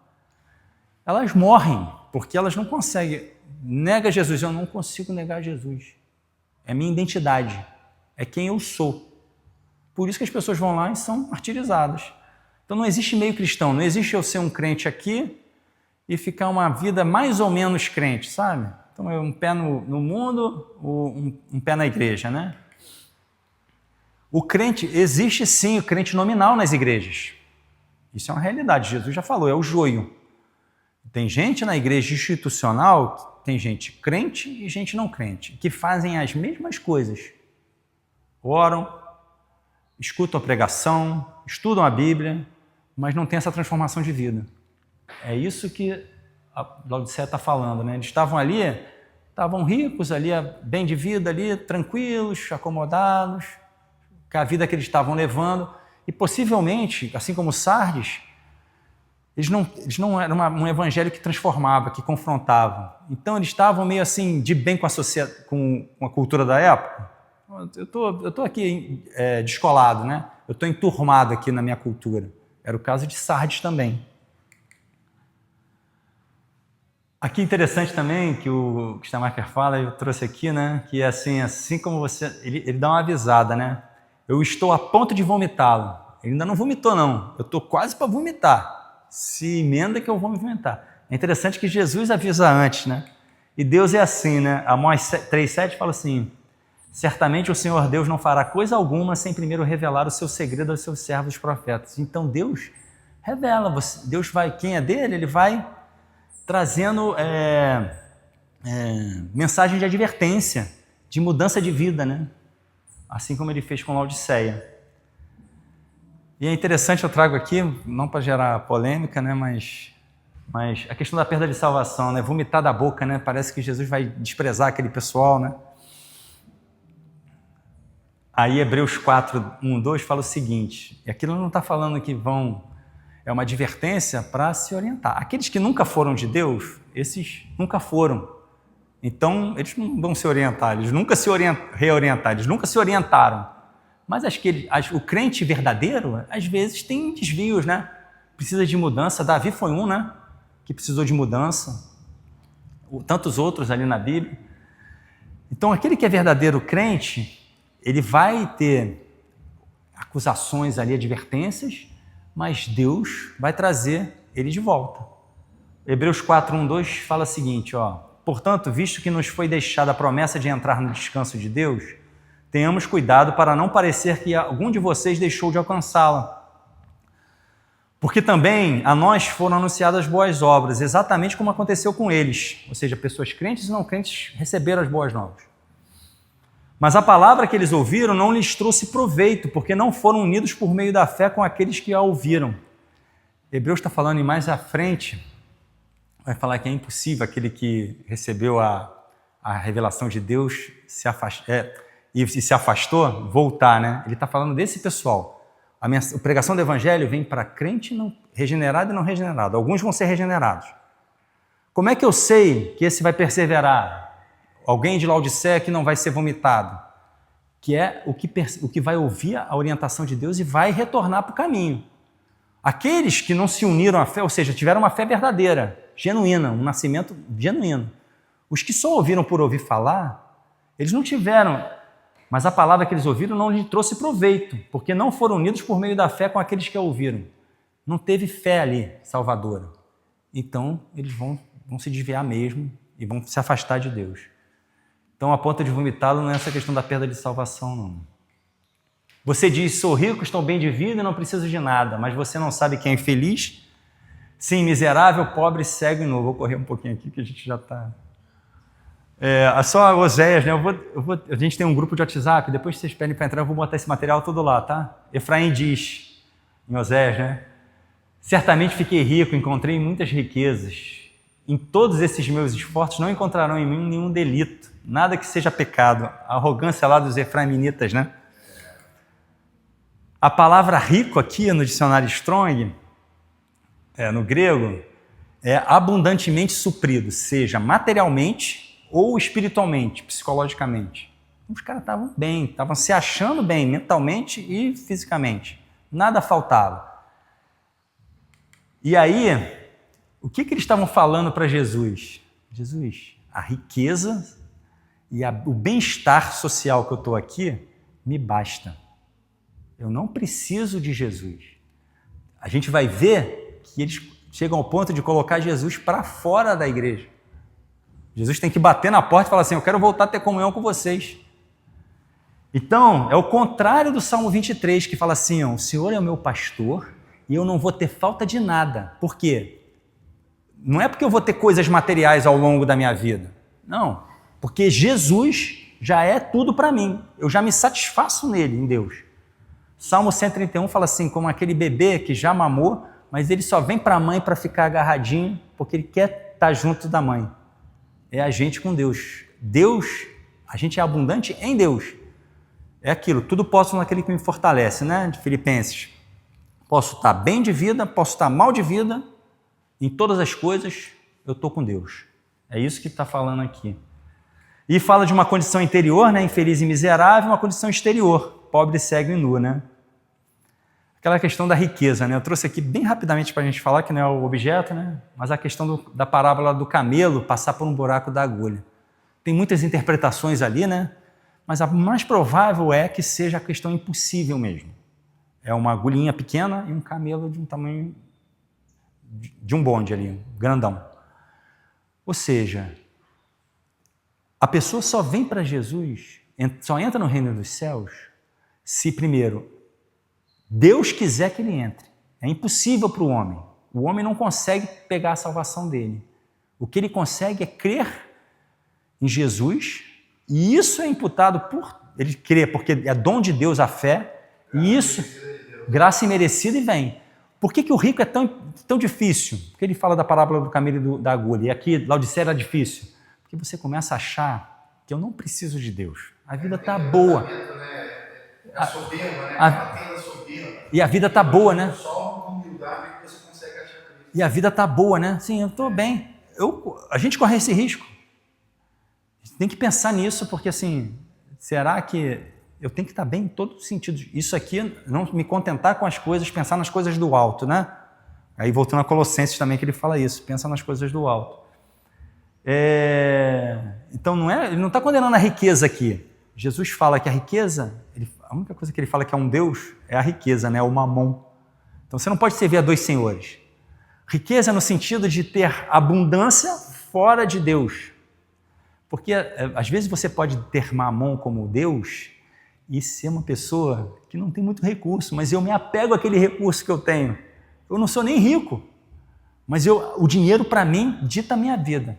elas morrem, porque elas não conseguem. Nega Jesus, eu não consigo negar Jesus. É minha identidade, é quem eu sou. Por isso que as pessoas vão lá e são martirizadas. Então não existe meio cristão, não existe eu ser um crente aqui e ficar uma vida mais ou menos crente, sabe? Então é um pé no mundo, um pé na igreja, né? O crente, existe sim o crente nominal nas igrejas. Isso é uma realidade, Jesus já falou, é o joio. Tem gente na igreja institucional, tem gente crente e gente não crente, que fazem as mesmas coisas. Oram, escutam a pregação, estudam a Bíblia, mas não tem essa transformação de vida. É isso que a Laodiceia está falando, né? Eles estavam ali, estavam ricos ali, bem de vida ali, tranquilos, acomodados, com a vida que eles estavam levando, e possivelmente, assim como Sardes, eles não eram um evangelho que transformava, que confrontava. Então eles estavam meio assim, de bem com a sociedade, com a cultura da época. Eu tô aqui descolado, né? Eu estou enturmado aqui na minha cultura. Era o caso de Sardes também. Aqui interessante também que o Stamacher fala, eu trouxe aqui, né? Que é assim como você... Ele dá uma avisada, né? Eu estou a ponto de vomitá-lo. Ele ainda não vomitou, não. Eu estou quase para vomitar. Se emenda que eu vou me vomitar. É interessante que Jesus avisa antes, né? E Deus é assim, né? Amós 3,7 fala assim: certamente o Senhor Deus não fará coisa alguma sem primeiro revelar o seu segredo aos seus servos profetas. Então Deus revela. Deus vai, quem é dele, ele vai trazendo mensagem de advertência, de mudança de vida, né? Assim como ele fez com Laodiceia. E é interessante, eu trago aqui, não para gerar polêmica, né, mas a questão da perda de salvação, né, vomitar da boca, né, parece que Jesus vai desprezar aquele pessoal, né. Aí Hebreus 4, 1, 2 fala o seguinte, e aquilo não está falando que é uma advertência para se orientar. Aqueles que nunca foram de Deus, esses nunca foram. Então, eles não vão se orientar, eles nunca se reorientar, eles nunca se orientaram. Mas o crente verdadeiro, às vezes, tem desvios, né? Precisa de mudança. Davi foi um, né? Que precisou de mudança. Tantos outros ali na Bíblia. Então, aquele que é verdadeiro crente, ele vai ter acusações ali, advertências, mas Deus vai trazer ele de volta. Hebreus 4, 1, 2 fala o seguinte, ó: portanto, visto que nos foi deixada a promessa de entrar no descanso de Deus, tenhamos cuidado para não parecer que algum de vocês deixou de alcançá-la. Porque também a nós foram anunciadas boas obras, exatamente como aconteceu com eles. Ou seja, pessoas crentes e não crentes receberam as boas novas. Mas a palavra que eles ouviram não lhes trouxe proveito, porque não foram unidos por meio da fé com aqueles que a ouviram. Hebreus está falando e mais à frente, vai falar que é impossível aquele que recebeu a revelação de Deus e se afastou, voltar, né? Ele está falando desse pessoal. A pregação do evangelho vem para crente não, regenerado e não regenerado. Alguns vão ser regenerados. Como é que eu sei que esse vai perseverar? Alguém de Laodiceia que não vai ser vomitado, que é o que vai ouvir a orientação de Deus e vai retornar para o caminho. Aqueles que não se uniram à fé, ou seja, tiveram uma fé verdadeira, genuína, um nascimento genuíno. Os que só ouviram por ouvir falar, eles não tiveram... Mas a palavra que eles ouviram não lhe trouxe proveito, porque não foram unidos por meio da fé com aqueles que a ouviram. Não teve fé ali, salvadora. Então, eles vão se desviar mesmo e vão se afastar de Deus. Então, a ponta de vomitá-lo não é essa questão da perda de salvação, não. Você diz, sou rico, estou bem de vida e não preciso de nada, mas você não sabe quem é infeliz? Sim, miserável, pobre, cego e nu. Vou correr um pouquinho aqui que a gente já está... só Oséias, né? A gente tem um grupo de WhatsApp, depois vocês pedem para entrar, eu vou botar esse material todo lá, tá? Efraim diz, em Oséias, né? Certamente fiquei rico, encontrei muitas riquezas. Em todos esses meus esforços não encontrarão em mim nenhum delito, nada que seja pecado. A arrogância lá dos efraiminitas, né? A palavra rico aqui no dicionário Strong, no grego, é abundantemente suprido, seja materialmente ou espiritualmente, psicologicamente. Os caras estavam bem, estavam se achando bem mentalmente e fisicamente. Nada faltava. E aí, o que eles estavam falando para Jesus? Jesus, a riqueza e o bem-estar social que eu estou aqui me basta. Eu não preciso de Jesus. A gente vai ver que eles chegam ao ponto de colocar Jesus para fora da igreja. Jesus tem que bater na porta e falar assim, eu quero voltar a ter comunhão com vocês. Então, é o contrário do Salmo 23, que fala assim, ó, o Senhor é o meu pastor e eu não vou ter falta de nada. Por quê? Não é porque eu vou ter coisas materiais ao longo da minha vida. Não, porque Jesus já é tudo para mim. Eu já me satisfaço nele, em Deus. Salmo 131 fala assim, como aquele bebê que já mamou, mas ele só vem para a mãe para ficar agarradinho, porque ele quer estar junto da mãe. É a gente com Deus. Deus, a gente é abundante em Deus. É aquilo, tudo posso naquele que me fortalece, né? De Filipenses. Posso estar bem de vida, posso estar mal de vida, em todas as coisas eu estou com Deus. É isso que está falando aqui. E fala de uma condição interior, né? Infeliz e miserável, uma condição exterior, pobre, cego e nu, né? Aquela questão da riqueza, né? Eu trouxe aqui bem rapidamente para a gente falar, que não é o objeto, né? Mas a questão da parábola do camelo passar por um buraco da agulha. Tem muitas interpretações ali, né? Mas a mais provável é que seja a questão impossível mesmo. É uma agulhinha pequena e um camelo de um tamanho de um bonde ali, grandão. Ou seja, a pessoa só vem para Jesus, só entra no reino dos céus, se primeiro Deus quiser que ele entre. É impossível para o homem. O homem não consegue pegar a salvação dele. O que ele consegue é crer em Jesus, e isso é imputado por ele crer, porque é dom de Deus a fé, e isso, graça imerecida, e vem. Por que o rico é tão difícil? Porque ele fala da parábola do camelo e da agulha, e aqui, Laodiceia era difícil. Porque você começa a achar que eu não preciso de Deus. A vida está boa. A soberba, né? E a vida está boa, né? Só uma humildade que você consegue achar Cristo. E a vida está boa, né? Sim, eu estou bem. A gente corre esse risco. Tem que pensar nisso, porque assim, será que eu tenho que estar bem em todos os sentidos? Isso aqui, não me contentar com as coisas, pensar nas coisas do alto, né? Aí voltando a Colossenses também, que ele fala isso, pensa nas coisas do alto. Então ele não está condenando a riqueza aqui. Jesus fala que a riqueza, a única coisa que ele fala que é um Deus é a riqueza, né? O mamon. Então você não pode servir a dois senhores. Riqueza no sentido de ter abundância fora de Deus. Porque às vezes você pode ter mamon como Deus e ser uma pessoa que não tem muito recurso, mas eu me apego àquele recurso que eu tenho. Eu não sou nem rico, mas o dinheiro para mim dita a minha vida.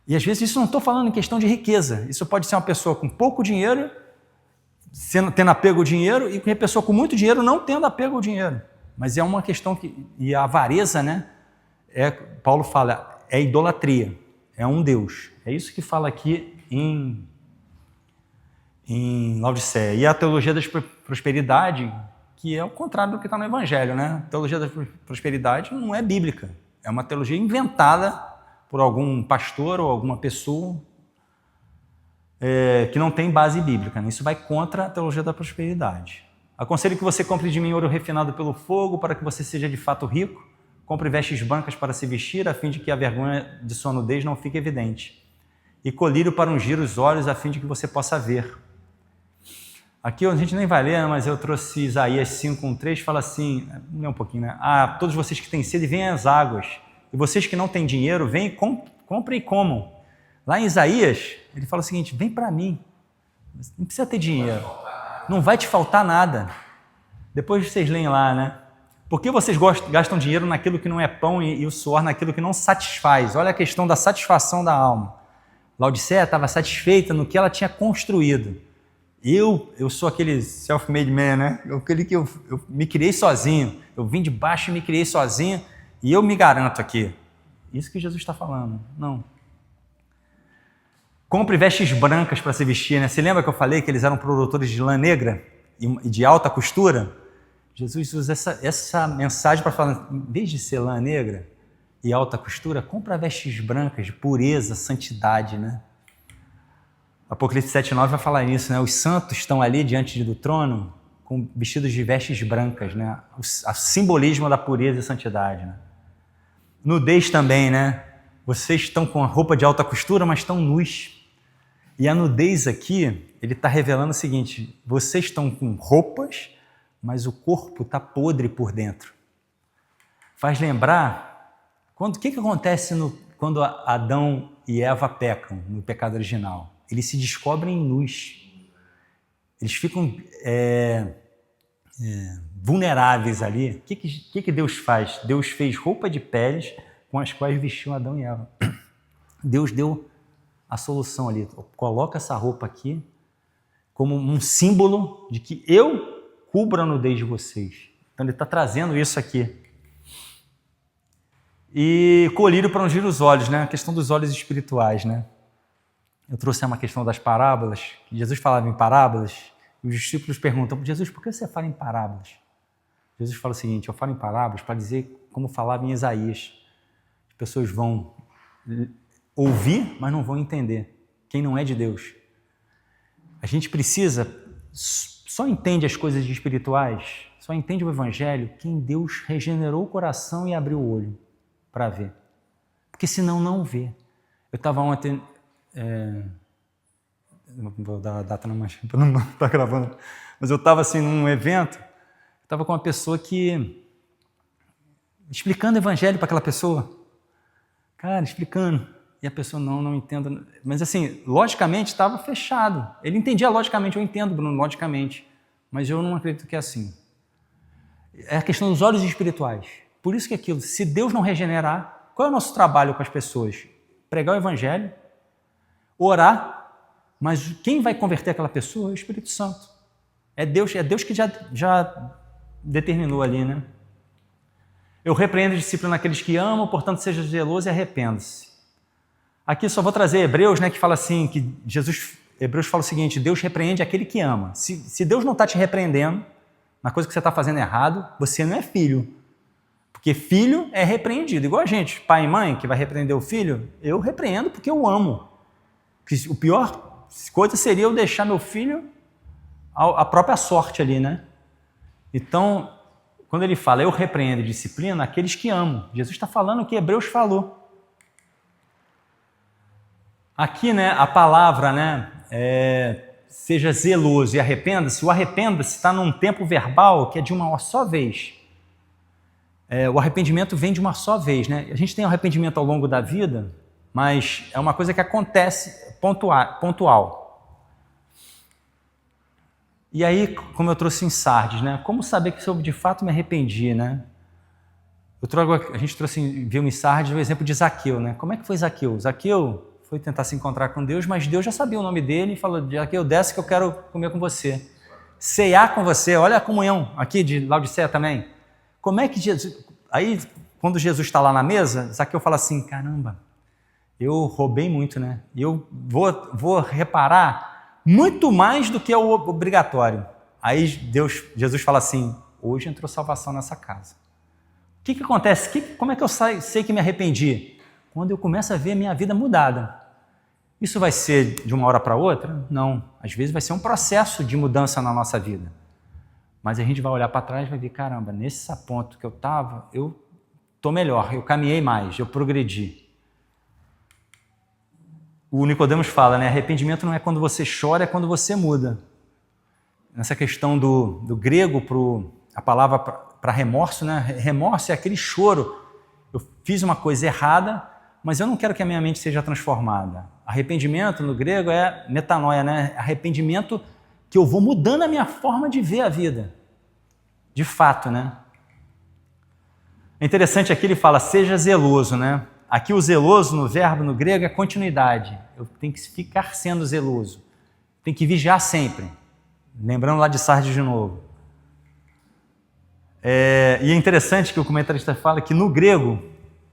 E às vezes isso não estou falando em questão de riqueza. Isso pode ser uma pessoa com pouco dinheiro, tendo apego ao dinheiro, e uma pessoa com muito dinheiro não tendo apego ao dinheiro. Mas é uma questão que... E a avareza, né? Paulo fala, é idolatria, é um Deus. É isso que fala aqui em Laodiceia. E a teologia da prosperidade, que é o contrário do que está no Evangelho, né? A teologia da prosperidade não é bíblica. É uma teologia inventada por algum pastor ou alguma pessoa que não tem base bíblica. Isso vai contra a teologia da prosperidade. Aconselho que você compre de mim ouro refinado pelo fogo, para que você seja de fato rico. Compre vestes brancas para se vestir, a fim de que a vergonha de sua nudez não fique evidente. E colírio para ungir os olhos, a fim de que você possa ver. Aqui a gente nem vai ler, mas eu trouxe Isaías 5:1-3, fala assim, lê um pouquinho, né? Todos vocês que têm sede, venham às águas. E vocês que não têm dinheiro, venham e comprem e comam. Lá em Isaías, ele fala o seguinte, vem para mim. Não precisa ter dinheiro. Não vai te faltar nada. Depois vocês leem lá, né? Por que vocês gastam dinheiro naquilo que não é pão e o suor naquilo que não satisfaz? Olha a questão da satisfação da alma. Laodiceia estava satisfeita no que ela tinha construído. Eu sou aquele self-made man, né? Aquele que eu me criei sozinho. Eu vim de baixo e me criei sozinho. E eu me garanto aqui. Isso que Jesus está falando. Não. Compre vestes brancas para se vestir, né? Você lembra que eu falei que eles eram produtores de lã negra e de alta costura? Jesus usa essa mensagem para falar, em vez de ser lã negra e alta costura, compra vestes brancas de pureza, santidade, né? Apocalipse 7:9 vai falar isso, né? Os santos estão ali diante do trono com vestidos de vestes brancas, né? O simbolismo da pureza e santidade, né? Nudez também, né? Vocês estão com a roupa de alta costura, mas estão nus. E a nudez aqui, ele está revelando o seguinte: vocês estão com roupas, mas o corpo está podre por dentro. Faz lembrar, o que acontece quando Adão e Eva pecam no pecado original? Eles se descobrem nus. Eles ficam vulneráveis ali. O que Deus faz? Deus fez roupa de peles com as quais vestiu Adão e Eva. Deus deu a solução ali. Coloca essa roupa aqui como um símbolo de que eu cubro a nudez de vocês. Então ele está trazendo isso aqui. E colírio para ungir os olhos, né? A questão dos olhos espirituais, né? Eu trouxe uma questão das parábolas. Jesus falava em parábolas. E os discípulos perguntam: Jesus, por que você fala em parábolas? Jesus fala o seguinte: eu falo em parábolas para dizer como falava em Isaías. As pessoas vão ouvir, mas não vão entender. Quem não é de Deus. A gente precisa, só entende as coisas espirituais, só entende o Evangelho quem Deus regenerou o coração e abriu o olho para ver. Porque senão não vê. Eu estava ontem... não vou dar a data na manchete para não estar gravando, mas eu estava assim num evento, estava com uma pessoa explicando o Evangelho para aquela pessoa. Cara, explicando. E a pessoa não entendo. Mas assim, logicamente estava fechado. Ele entendia logicamente, eu entendo, Bruno, logicamente. Mas eu não acredito que é assim. É a questão dos olhos espirituais. Por isso que aquilo, se Deus não regenerar, qual é o nosso trabalho com as pessoas? Pregar o Evangelho, orar, mas quem vai converter aquela pessoa é o Espírito Santo. É Deus que já determinou ali, né? Eu repreendo e disciplino aqueles que amam, portanto seja zeloso e arrependa-se. Aqui só vou trazer Hebreus, né, que fala assim, que Hebreus fala o seguinte: Deus repreende aquele que ama. Se Deus não está te repreendendo na coisa que você está fazendo errado, você não é filho. Porque filho é repreendido. Igual a gente, pai e mãe, que vai repreender o filho, eu repreendo porque eu amo. Porque o pior coisa seria eu deixar meu filho à própria sorte ali, né? Então, quando ele fala, eu repreendo e disciplino aqueles que amam. Jesus está falando o que Hebreus falou. Aqui, né, a palavra, né, seja zeloso e arrependa-se. O arrependa-se está num tempo verbal que é de uma só vez. O arrependimento vem de uma só vez, né? A gente tem arrependimento ao longo da vida, mas é uma coisa que acontece pontual. E aí, como eu trouxe em Sardes, né? Como saber que eu de fato me arrependi, né? A gente viu em Sardes o exemplo de Zaqueu, né? Como é que foi Zaqueu? Zaqueu foi tentar se encontrar com Deus, mas Deus já sabia o nome dele e falou: Zaqueu, desce que eu quero comer com você. Ceiar com você, olha a comunhão aqui de Laodiceia também. Como é que Jesus... Aí, quando Jesus está lá na mesa, Zaqueu fala assim: caramba, eu roubei muito, né? E eu vou reparar muito mais do que é o obrigatório. Aí Jesus fala assim: hoje entrou salvação nessa casa. O que acontece? Como é que eu sei que me arrependi? Quando eu começo a ver a minha vida mudada. Isso vai ser de uma hora para outra? Não. Às vezes vai ser um processo de mudança na nossa vida. Mas a gente vai olhar para trás e vai ver: caramba, nesse ponto que eu estava, eu estou melhor, eu caminhei mais, eu progredi. O Nicodemos fala, né? Arrependimento não é quando você chora, é quando você muda. Nessa questão do grego, a palavra para remorso, né? Remorso é aquele choro. Eu fiz uma coisa errada, mas eu não quero que a minha mente seja transformada. Arrependimento, no grego, é metanoia, né? Arrependimento que eu vou mudando a minha forma de ver a vida. De fato, né? É interessante aqui, ele fala, seja zeloso, né? Aqui o zeloso, no verbo, no grego, é continuidade. Eu tenho que ficar sendo zeloso. Tenho que vigiar sempre. Lembrando lá de Sardes de novo. E é interessante que o comentarista fala que no grego,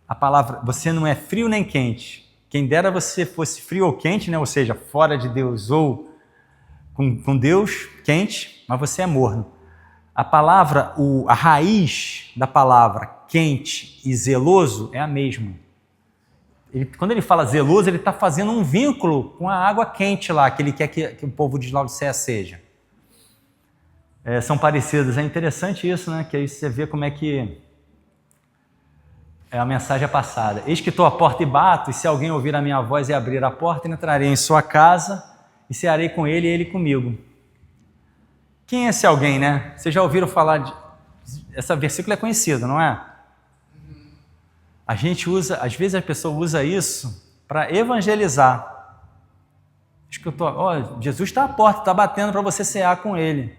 a palavra, você não é frio nem quente. Quem dera você fosse frio ou quente, né? Ou seja, fora de Deus ou com Deus, quente, mas você é morno. A palavra, a raiz da palavra quente e zeloso é a mesma. quando ele fala zeloso, ele está fazendo um vínculo com a água quente lá, que ele quer que o povo de Laodiceia seja. São parecidos. É interessante isso, né? Que aí você vê como é que a mensagem é passada. Eis que estou à porta e bato, e se alguém ouvir a minha voz e abrir a porta, entrarei em sua casa e cearei com ele e ele comigo. Quem é esse alguém, né? Vocês já ouviram falar de... Esse versículo é conhecido, não é? A gente usa, às vezes a pessoa usa isso para evangelizar. Jesus está à porta, está batendo para você cear com ele.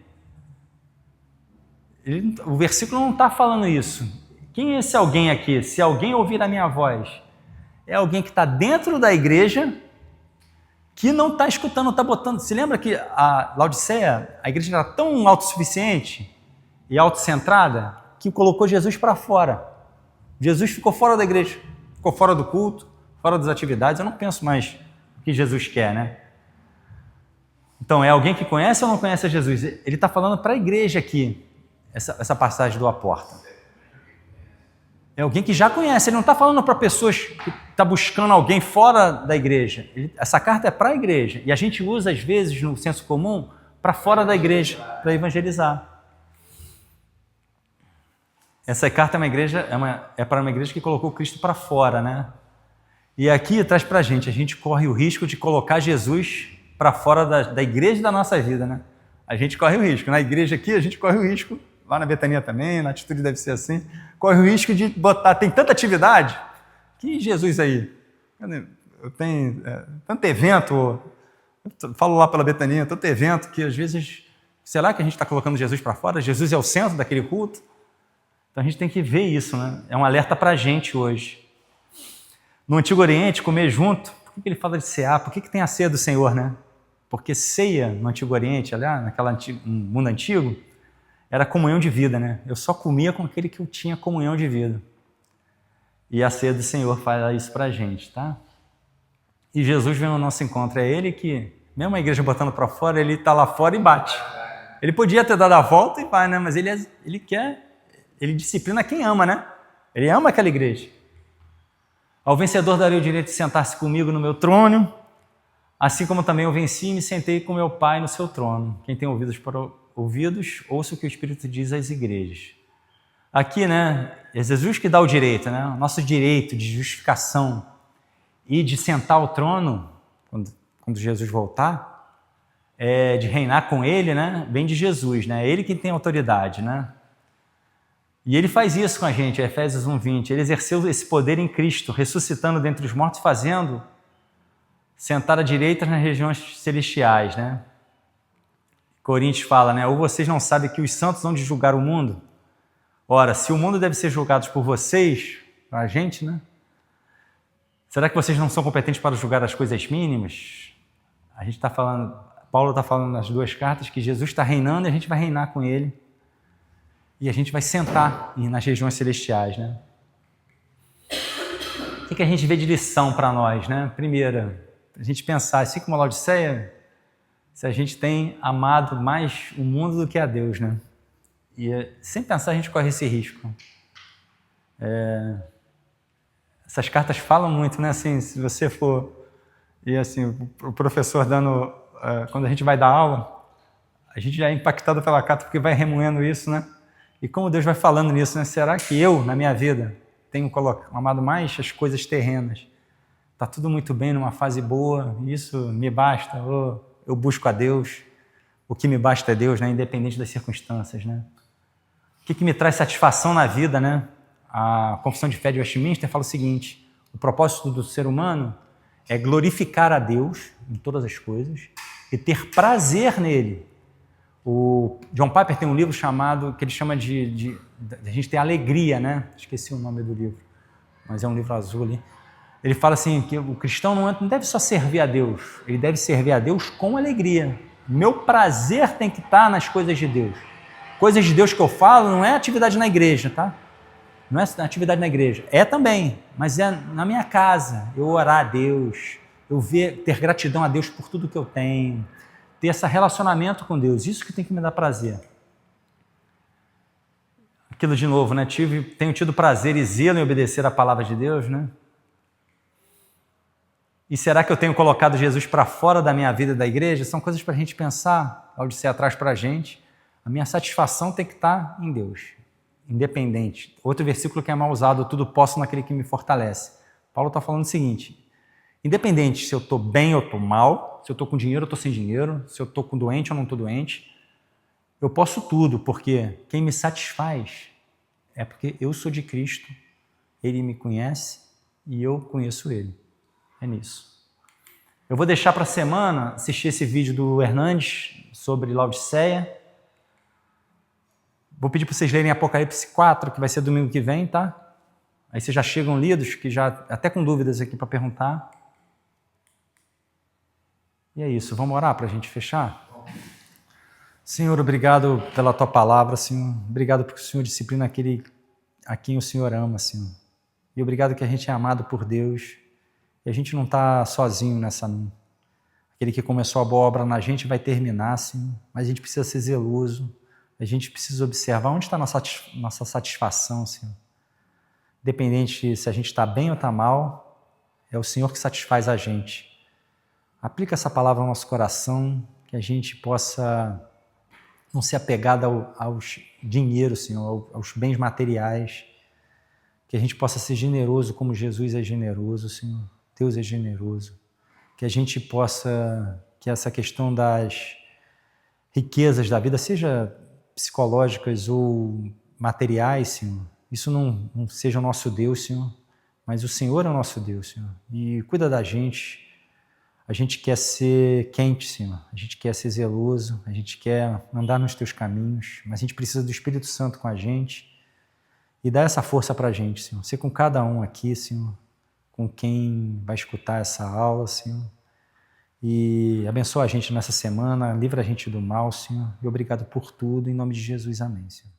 O versículo não está falando isso. Quem é esse alguém aqui? Se alguém ouvir a minha voz, é alguém que está dentro da igreja, que não está escutando, não está botando. Se lembra que a Laodiceia, a igreja era tão autossuficiente e autocentrada que colocou Jesus para fora. Jesus ficou fora da igreja, ficou fora do culto, fora das atividades. Eu não penso mais o que Jesus quer, né? Então, é alguém que conhece ou não conhece a Jesus? Ele está falando para a igreja aqui, essa passagem do A Porta. É alguém que já conhece, ele não está falando para pessoas que estão buscando alguém fora da igreja. Essa carta é para a igreja. E a gente usa, às vezes, no senso comum, para fora da igreja, para evangelizar. Essa carta é para uma igreja que colocou Cristo para fora, né? E aqui traz para a gente corre o risco de colocar Jesus para fora da igreja da nossa vida, né? A gente corre o risco. Na igreja aqui, a gente corre o risco. Lá na Betania também, na Atitude deve ser assim. Corre o risco de botar... Tem tanta atividade. Que Jesus aí? Eu tenho tanto evento. Eu falo lá pela Betania, tanto evento que às vezes... Será que a gente está colocando Jesus para fora? Jesus é o centro daquele culto? Então a gente tem que ver isso, né? É um alerta para a gente hoje. No Antigo Oriente, comer junto, por que ele fala de cear? Por que tem a ceia do Senhor, né? Porque ceia no Antigo Oriente, aliás, no mundo antigo, era comunhão de vida, né? Eu só comia com aquele que eu tinha comunhão de vida. E a ceia do Senhor faz isso para a gente, tá? E Jesus vem ao nosso encontro. É ele que, mesmo a igreja botando para fora, ele está lá fora e bate. Ele podia ter dado a volta e vai, né? Mas ele quer... Ele disciplina quem ama, né? Ele ama aquela igreja. Ao vencedor darei o direito de sentar-se comigo no meu trono, assim como também eu venci e me sentei com meu Pai no seu trono. Quem tem ouvidos, ouça o que o Espírito diz às igrejas. Aqui, né, é Jesus que dá o direito, né? O nosso direito de justificação e de sentar ao trono, quando Jesus voltar, de reinar com ele, né? Vem de Jesus, né? É ele que tem autoridade, né? E ele faz isso com a gente, Efésios 1:20. Ele exerceu esse poder em Cristo, ressuscitando dentre os mortos, fazendo sentar à direita nas regiões celestiais, né? Coríntios fala, né? Ou vocês não sabem que os santos vão de julgar o mundo? Ora, se o mundo deve ser julgado por vocês, a gente, né? Será que vocês não são competentes para julgar as coisas mínimas? A gente está falando, Paulo está falando nas duas cartas que Jesus está reinando e a gente vai reinar com ele. E a gente vai sentar nas regiões celestiais, né? O que a gente vê de lição para nós, né? Primeira, a gente pensar, assim como a Laodiceia, se a gente tem amado mais o mundo do que a Deus, né? E sem pensar a gente corre esse risco. Essas cartas falam muito, né? Assim, se você for... E assim, o professor dando... quando a gente vai dar aula, a gente já é impactado pela carta porque vai remoendo isso, né? E como Deus vai falando nisso, né? Será que eu, na minha vida, tenho amado mais as coisas terrenas? Está tudo muito bem, numa fase boa, isso me basta, ou eu busco a Deus, o que me basta é Deus, né? Independente das circunstâncias, né? O que me traz satisfação na vida, né? A Confissão de Fé de Westminster fala o seguinte: o propósito do ser humano é glorificar a Deus em todas as coisas e ter prazer nele. O John Piper tem um livro chamado, que ele chama de a gente ter alegria, né? Esqueci o nome do livro, mas é um livro azul ali. Ele fala assim, que o cristão não deve só servir a Deus, ele deve servir a Deus com alegria. Meu prazer tem que estar nas coisas de Deus. Coisas de Deus que eu falo não é atividade na igreja, tá? Não é atividade na igreja. É também, mas é na minha casa. Eu orar a Deus, eu ter gratidão a Deus por tudo que eu tenho, ter esse relacionamento com Deus, isso que tem que me dar prazer. Aquilo de novo, né? Tenho tido prazer e zelo em obedecer a palavra de Deus, né? E será que eu tenho colocado Jesus para fora da minha vida da igreja? São coisas para a gente pensar, Laodiceia traz para a gente. A minha satisfação tem que estar em Deus, independente. Outro versículo que é mal usado, tudo posso naquele que me fortalece. Paulo está falando o seguinte, independente se eu estou bem ou estou mal, se eu estou com dinheiro ou estou sem dinheiro, se eu estou doente ou não estou doente, eu posso tudo, porque quem me satisfaz é porque eu sou de Cristo, Ele me conhece e eu conheço Ele. É nisso. Eu vou deixar para a semana assistir esse vídeo do Hernandes sobre Laodiceia. Vou pedir para vocês lerem Apocalipse 4, que vai ser domingo que vem, tá? Aí vocês já chegam lidos, que já até com dúvidas aqui para perguntar. E é isso, vamos orar para a gente fechar? Senhor, obrigado pela Tua palavra, Senhor. Obrigado porque o Senhor disciplina aquele a quem o Senhor ama, Senhor. E obrigado que a gente é amado por Deus e a gente não está sozinho nessa... Aquele que começou a boa obra na gente vai terminar, Senhor. Mas a gente precisa ser zeloso, a gente precisa observar onde está nossa satisfação, Senhor. Independente se a gente está bem ou está mal, é o Senhor que satisfaz a gente. Aplica essa palavra ao nosso coração, que a gente possa não ser apegado ao dinheiro, Senhor, aos bens materiais, que a gente possa ser generoso como Jesus é generoso, Senhor. Deus é generoso. Que a gente possa, que essa questão das riquezas da vida, seja psicológicas ou materiais, Senhor, isso não seja o nosso Deus, Senhor, mas o Senhor é o nosso Deus, Senhor. E cuida da gente. A gente quer ser quente, Senhor. A gente quer ser zeloso. A gente quer andar nos Teus caminhos. Mas a gente precisa do Espírito Santo com a gente. E dá essa força para a gente, Senhor. Ser com cada um aqui, Senhor. Com quem vai escutar essa aula, Senhor. E abençoa a gente nessa semana. Livra a gente do mal, Senhor. E obrigado por tudo. Em nome de Jesus, amém, Senhor.